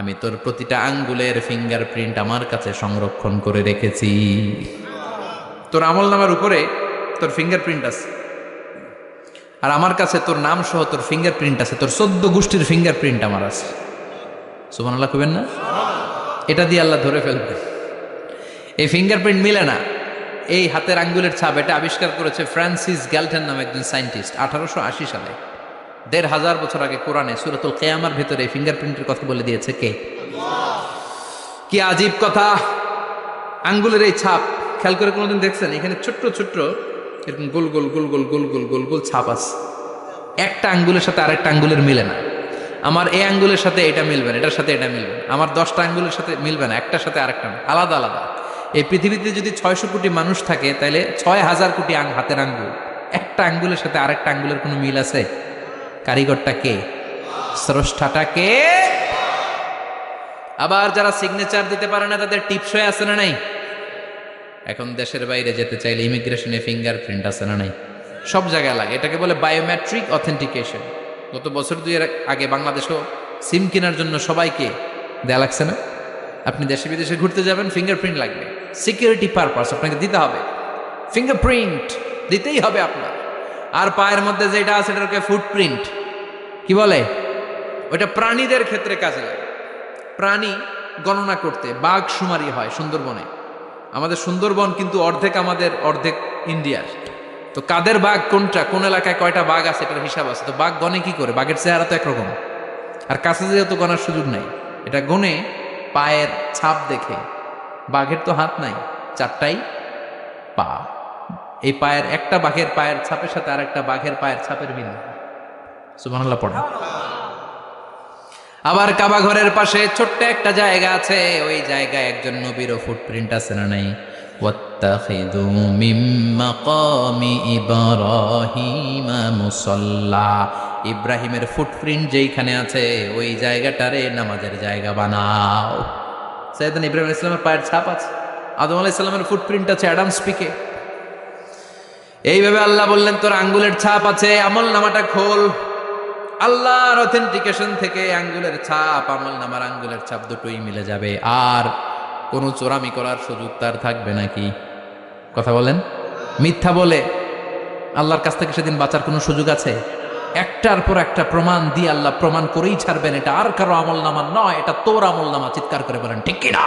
আমি তোর প্রতিটা আঙ্গুলের ফিঙ্গারপ্রিন্ট আমার কাছে সংরক্ষণ করে রেখেছি। তোর আমলনামার উপরে তোর ফিঙ্গারপ্রিন্ট আছে, আর আমার কাছে তোর নাম সহ তোর ফিঙ্গারপ্রিন্ট আছে। তোর 14 গোষ্ঠীর ফিঙ্গারপ্রিন্ট আমার আছে। সুবহানাল্লাহ কইবেন না? এটা দিয়ে আল্লাহ ধরে ফেলবে। এই ফিঙ্গারপ্রিন্ট মিলে না, এই হাতের আঙ্গুলের ছাপ, এটা আবিষ্কার করেছে ফ্রান্সিস গ্যালটন নামে একজন সায়েন্টিস্ট 1880 সালে। 1500 বছর আগে কোরআনে সূরাতুল কিয়ামার ভিতরে এই ফিঙ্গারপ্রিন্টের কথা বলে দিয়েছে কে? কি আজীব কথা! আঙ্গুলের এই ছাপ খেয়াল করে কোনোদিন দেখছেন? এখানে ছোট্ট ছোট্ট এরকম গোল গোল গোল গোল গোল গোল গোল গোল ছাপ আছে। একটা আঙ্গুলের সাথে আরেকটা আঙ্গুলের মিলে না। আমার এই আঙ্গুলের সাথে এটা মিলবে না, এটার সাথে এটা মিলবে না। আমার 10টা আঙ্গুলের সাথে মিলবে না, একটার সাথে আরেকটা না, আলাদা আলাদা। এই পৃথিবীতে যদি 600 কোটি মানুষ থাকে তাহলে 6000 কোটি হাতের আঙ্গুল, একটা আঙ্গুলের সাথে আরেকটা আঙ্গুলের কোনো মিল আছে? কারিগরটা কে? স্রষ্টাটা কে? আবার যারা সিগনেচার দিতে পারে না তাদের টিপসই আছে না নাই? এখন দেশের বাইরে যেতে চাইলে ইমিগ্রেশনে ফিঙ্গারপ্রিন্ট আছে না নাই? সব জায়গায় লাগে। এটাকে বলে বায়োমেট্রিক অথেন্টিকেশন। গত বছর 2 আগে বাংলাদেশেও সিম কেনার জন্য সবাইকে দেয়া লাগছে না? আপনি দেশে বিদেশে ঘুরতে যাবেন, ফিঙ্গারপ্রিন্ট লাগবে, সিকিউরিটি পারপাস আপনাকে দিতে হবে। ফিঙ্গারপ্রিন্ট দিতেই হবে আপনার। আর পায়ের মধ্যে যেটা আছে এটাকে ফুটপ্রিন্ট কি বলে? ওইটা প্রাণীদের ক্ষেত্রে কাজে লাগে। প্রাণী গণনা করতে বাঘ শুমারি হয় সুন্দরবনে। আমাদের সুন্দরবন কিন্তু অর্ধেক আমাদের, অর্ধেক ইন্ডিয়ার। তো কাদের বাঘ কোনটা, কোন এলাকায় কয়টা বাঘ আছে এটার হিসাব আছে। তো বাঘ গনে কি করে? বাঘের চেহারা তো একরকম, আর কাছে যেহেতু গনার সুযোগ নাই, এটা গনে পায়ের ছাপ দেখে, বাঘের তো হাত নাই, 4টাই পা, এই পায়ের একটা বাঘের পায়ের ছাপের সাথে আর একটা বাঘের পায়ের ছাপের মিল। সুবহানাল্লাহ পড়ে। আবার কাবা ঘরের পাশে ছোট্ট একটা জায়গা আছে, ওই জায়গায় একজন নবীরও ফুটপ্রিন্ট আছে না নাই? ওয়াত্তাখিযু মিন মাকামি ইব্রাহিমা মুসাল্লা, ইব্রাহিমের ফুটপ্রিন্ট যেইখানে আছে ওই জায়গাটারে নামাজের জায়গা বানাও। সাইয়েদনা ইব্রাহিম আলাইহিস সালামের পায়ের ছাপ আছে, আদম আলাইহিস সালামের ফুটপ্রিন্ট আছে অ্যাডামস পিকে। এইভাবে আল্লাহ বললেন তোর আঙ্গুলের ছাপ আছে, আমল নামাটা খোল। আল্লাহর অথেন্টিকেশন থেকে আঙ্গুলের ছাপ, আমল নামার আঙ্গুলের ছাপ দুটোই মিলে যাবে, আর কোনো চোরামি করার সুযোগ তার থাকবে নাকি? কথা বলেন। মিথ্যা বলে আল্লাহর কাছ থেকে সেদিন বাঁচার কোনো সুযোগ আছে? একটার পর একটা প্রমাণ দিয়ে আল্লাহ প্রমাণ করেই ছাড়বেন, এটা আর কারো আমল নামা নয়, এটা তোর আমল নামা। চিৎকার করে বলেন ঠিক কিনা?